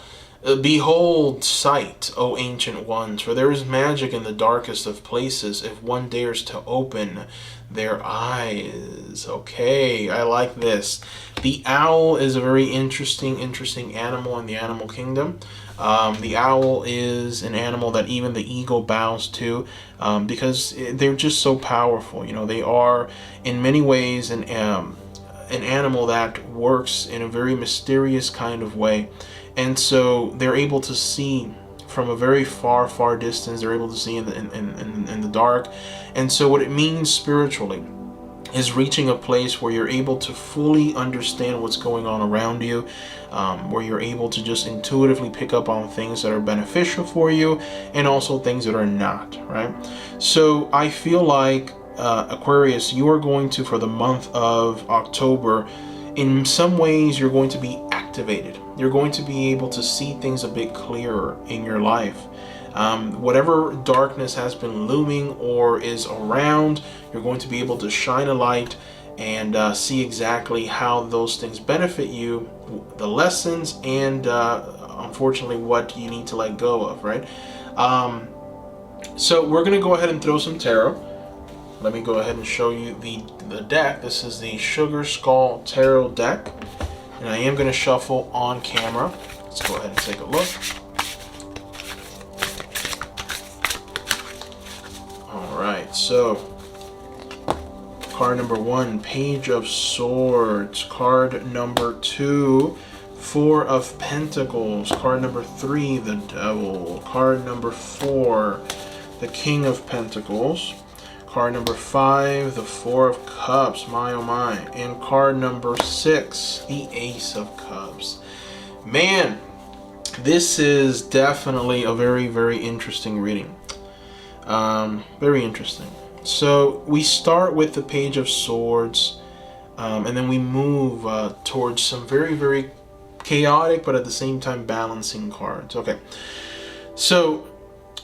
Behold sight, O ancient ones, for there is magic in the darkest of places if one dares to open their eyes. Okay, I like this. The owl is a very interesting animal in the animal kingdom. The owl is an animal that even the eagle bows to because they're just so powerful. They are in many ways an animal that works in a very mysterious kind of way. And so they're able to see from a very far distance. They're able to see in the dark. And so what it means spiritually is reaching a place where you're able to fully understand what's going on around you, where you're able to just intuitively pick up on things that are beneficial for you and also things that are not, right? So I feel like Aquarius, you are going to, for the month of October, in some ways you're going to be activated. You're going to be able to see things a bit clearer in your life. Whatever darkness has been looming or is around, you're going to be able to shine a light and see exactly how those things benefit you, the lessons, and unfortunately what you need to let go of, right? So we're going to go ahead and throw some tarot. Let me go ahead and show you the deck. This is the Sugar Skull Tarot deck. And I am going to shuffle on camera. Let's go ahead and take a look. Alright, so card number 1, Page of Swords. Card number 2, Four of Pentacles. Card number 3, the Devil. Card number 4, the King of Pentacles. Card number 5, the Four of Cups. My oh my. And card number 6, the Ace of Cups. Man, this is definitely a very, very interesting reading. Very interesting. So we start with the Page of Swords, and then we move towards some very, very chaotic, but at the same time balancing cards. Okay, so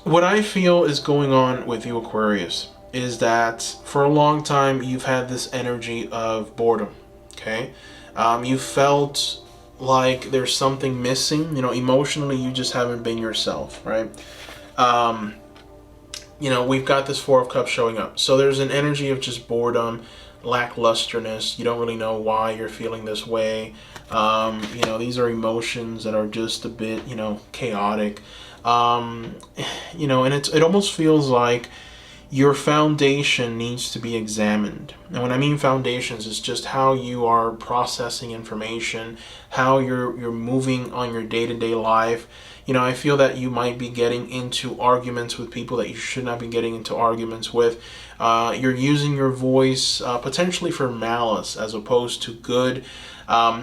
what I feel is going on with you, Aquarius, is that for a long time you've had this energy of boredom. Okay, you felt like there's something missing. You know, emotionally you just haven't been yourself, right? You know, we've got this Four of Cups showing up. So there's an energy of just boredom, lacklusterness. You don't really know why you're feeling this way. You know, these are emotions that are just a bit, you know, chaotic. You know, and it almost feels like your foundation needs to be examined. And when I mean foundations, it's just how you are processing information, how you're moving on your day-to-day life. You know, I feel that you might be getting into arguments with people that you should not be getting into arguments with. You're using your voice potentially for malice as opposed to good.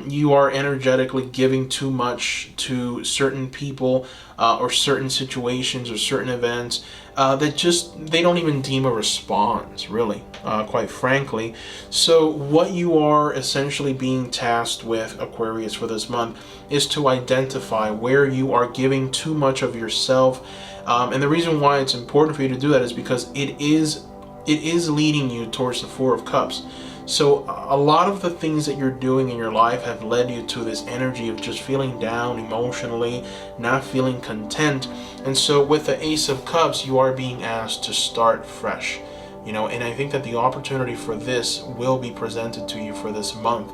You are energetically giving too much to certain people or certain situations or certain events that just, they don't even deem a response, really, quite frankly. So what you are essentially being tasked with, Aquarius, for this month is to identify where you are giving too much of yourself. And the reason why it's important for you to do that is because it is leading you towards the Four of Cups. So a lot of the things that you're doing in your life have led you to this energy of just feeling down emotionally, not feeling content. And so with the Ace of Cups, you are being asked to start fresh. You know, and I think that the opportunity for this will be presented to you for this month.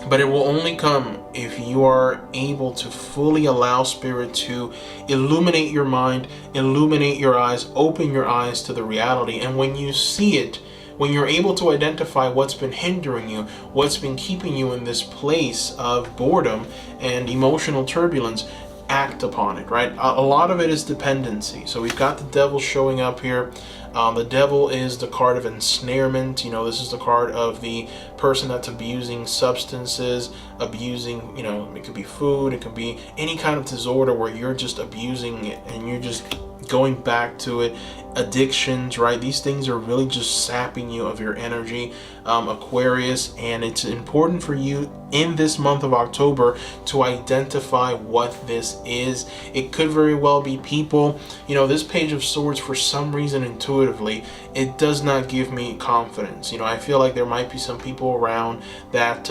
But it will only come if you are able to fully allow Spirit to illuminate your mind, illuminate your eyes, open your eyes to the reality. And when you see it, when you're able to identify what's been hindering you, what's been keeping you in this place of boredom and emotional turbulence, act upon it, right? A lot of it is dependency. So we've got the Devil showing up here. The Devil is the card of ensnarement. You know, this is the card of the person that's abusing substances, abusing, you know, it could be food, it could be any kind of disorder where you're just abusing it and you're just going back to it. Addictions, right? These things are really just sapping you of your energy, Aquarius, and it's important for you in this month of October to identify what this is. It could very well be people. You know, this Page of Swords, for some reason, intuitively, it does not give me confidence. You know, I feel like there might be some people around that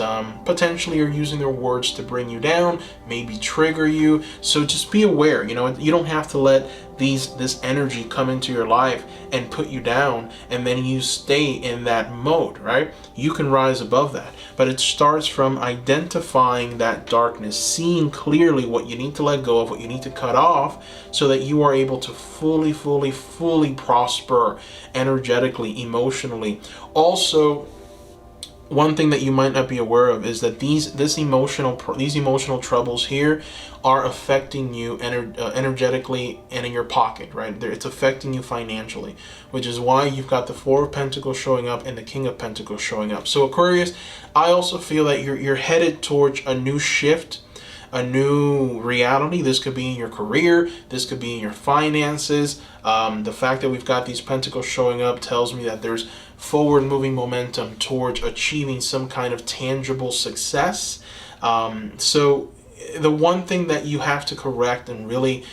potentially are using their words to bring you down, maybe trigger you. So just be aware. You know, you don't have to let this energy come into your life and put you down and then you stay in that mode, right? You can rise above that, but it starts from identifying that darkness, seeing clearly what you need to let go of, what you need to cut off, so that you are able to fully prosper energetically, emotionally. Also, one thing that you might not be aware of is that these emotional troubles here are affecting you energetically and in your pocket, right? It's affecting you financially, which is why you've got the Four of Pentacles showing up and the King of Pentacles showing up. So Aquarius, I also feel that you're headed towards a new shift, a new reality. This could be in your career, this could be in your finances. The fact that we've got these pentacles showing up tells me that there's forward moving momentum towards achieving some kind of tangible success. So the one thing that you have to correct and really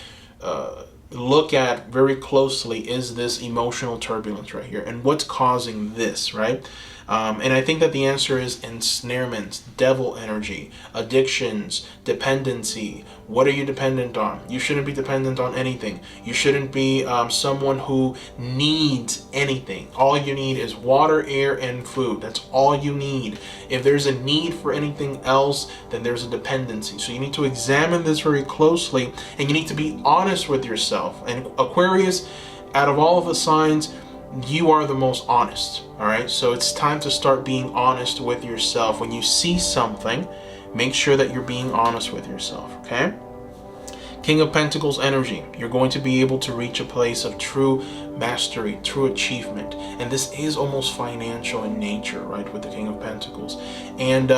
look at very closely is this emotional turbulence right here and what's causing this, right? And I think that the answer is ensnarements, devil energy, addictions, dependency. What are you dependent on? You shouldn't be dependent on anything. You shouldn't be someone who needs anything. All you need is water, air, and food. That's all you need. If there's a need for anything else, then there's a dependency. So you need to examine this very closely, and you need to be honest with yourself. And Aquarius, out of all of the signs, you are the most honest. All right, so it's time to start being honest with yourself. When you see something, make sure that you're being honest with yourself. Okay. King of Pentacles energy. You're going to be able to reach a place of true mastery, true achievement, and this is almost financial in nature, right, with the King of Pentacles. And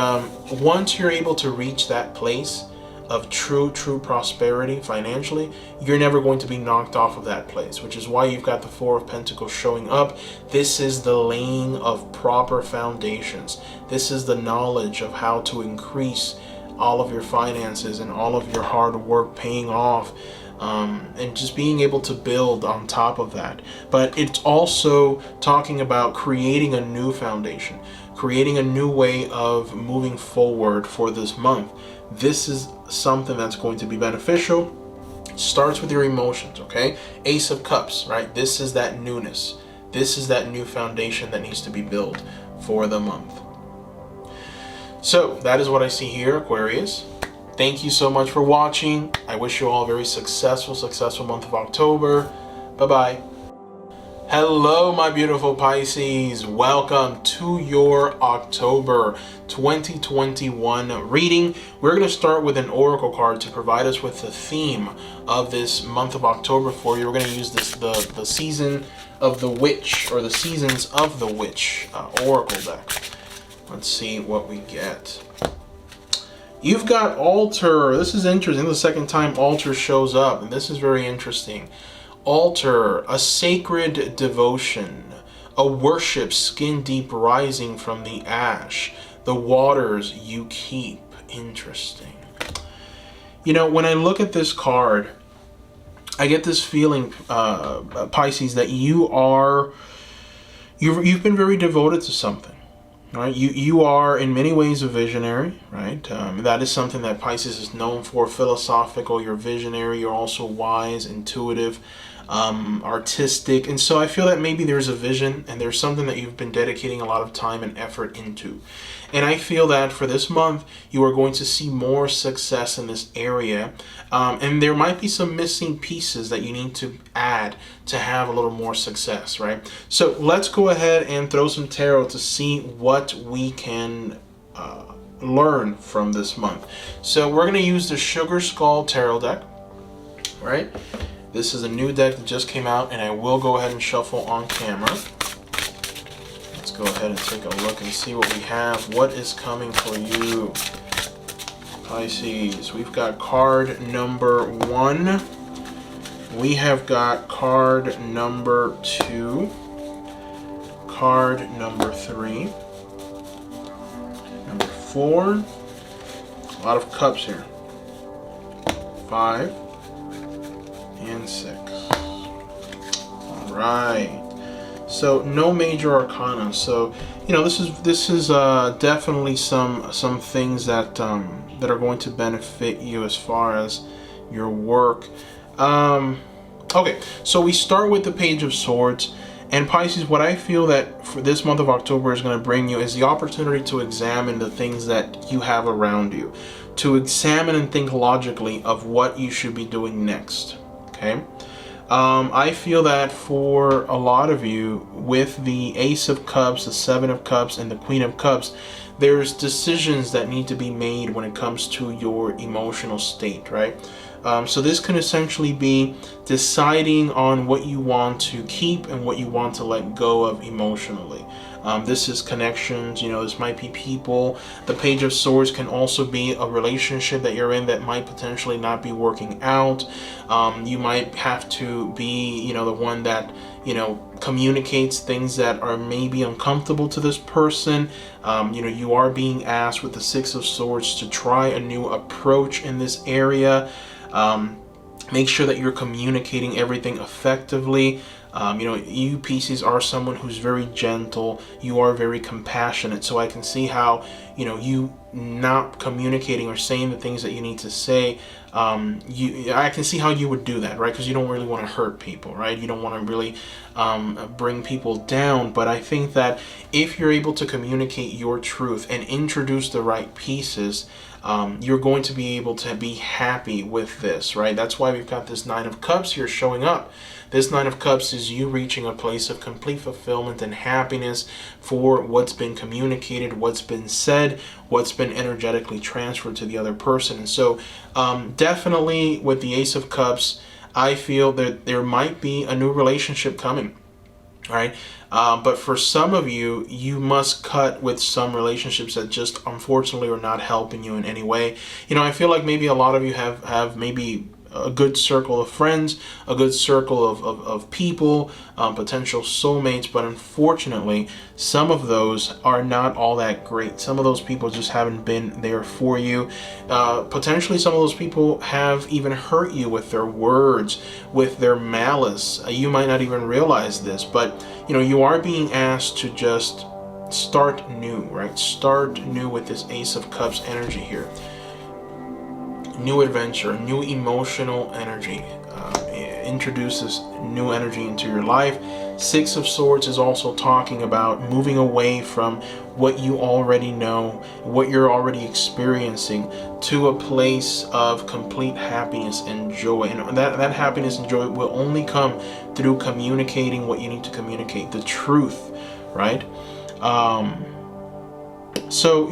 once you're able to reach that place of true prosperity financially, you're never going to be knocked off of that place, which is why you've got the Four of Pentacles showing up. This is the laying of proper foundations. This is the knowledge of how to increase all of your finances and all of your hard work paying off, and just being able to build on top of that. But it's also talking about creating a new foundation, creating a new way of moving forward for this month. This is something that's going to be beneficial. Starts with your emotions, okay? Ace of Cups, right? This is that newness. This is that new foundation that needs to be built for the month. So that is what I see here, Aquarius. Thank you so much for watching. I wish you all a very successful month of October. Bye-bye. Hello, my beautiful Pisces. Welcome to your October 2021 reading. We're going to start with an oracle card to provide us with the theme of this month of October for you. We're going to use the season of the witch, or the seasons of the witch oracle deck. Let's see what we get. You've got altar. This is interesting. The second time altar shows up, and this is very interesting. Altar, a sacred devotion, a worship skin deep rising from the ash, the waters you keep. Interesting. You know, when I look at this card, I get this feeling, Pisces, that you've been very devoted to something. Right, you are in many ways a visionary, right? That is something that Pisces is known for. Philosophical, you're visionary. You're also wise, intuitive, artistic, and so I feel that maybe there's a vision and there's something that you've been dedicating a lot of time and effort into. And I feel that for this month, you are going to see more success in this area. And there might be some missing pieces that you need to add to have a little more success, right? So let's go ahead and throw some tarot to see what we can learn from this month. So we're going to use the Sugar Skull Tarot deck, right? This is a new deck that just came out, and I will go ahead and shuffle on camera. Let's go ahead and take a look and see what we have. What is coming for you, Pisces? We've got card number 1. We have got card number 2. Card number 3. Number 4. A lot of cups here. 5. And 6. All right. So no major arcana. So you know, this is definitely some things that that are going to benefit you as far as your work. Okay, so we start with the Page of Swords. And Pisces, what I feel that for this month of October is going to bring you is the opportunity to examine the things that you have around you, to examine and think logically of what you should be doing next. Okay, I feel that for a lot of you, with the Ace of Cups, the Seven of Cups, and the Queen of Cups, there's decisions that need to be made when it comes to your emotional state, right? So this can essentially be deciding on what you want to keep and what you want to let go of emotionally. This is connections, you know, this might be people. The Page of Swords can also be a relationship that you're in that might potentially not be working out. You might have to be, you know, the one that, you know, communicates things that are maybe uncomfortable to this person. You know, you are being asked with the Six of Swords to try a new approach in this area. Make sure that you're communicating everything effectively. You Pisces are someone who's very gentle. You are very compassionate. So I can see how, you not communicating or saying the things that you need to say. I can see how you would do that, right? Because you don't really want to hurt people, right? You don't want to really bring people down. But I think that if you're able to communicate your truth and introduce the right pieces, you're going to be able to be happy with this, right? That's why we've got this Nine of Cups here showing up. This Nine of Cups is you reaching a place of complete fulfillment and happiness for what's been communicated, what's been said, what's been energetically transferred to the other person. And so definitely with the Ace of Cups, I feel that there might be a new relationship coming. All right. But for some of you, you must cut with some relationships that just unfortunately are not helping you in any way. I feel like maybe a lot of you have maybe a good circle of friends, a good circle of people, potential soulmates, but unfortunately, some of those are not all that great. Some of those people just haven't been there for you. Potentially, some of those people have even hurt you with their words, with their malice. You might not even realize this, but you are being asked to just start new, right? Start new with this Ace of Cups energy here. New adventure, new emotional energy, introduces new energy into your life. Six of Swords is also talking about moving away from what you already know, what you're already experiencing, to a place of complete happiness and joy. And that happiness and joy will only come through communicating what you need to communicate, the truth, right? So,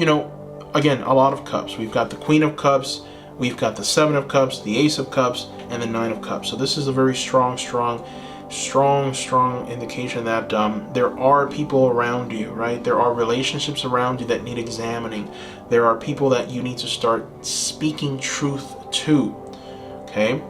again, a lot of cups. We've got the Queen of Cups, we've got the Seven of Cups, the Ace of Cups, and the Nine of Cups. So this is a very strong indication that there are people around you, right? There are relationships around you that need examining. There are people that you need to start speaking truth to, okay?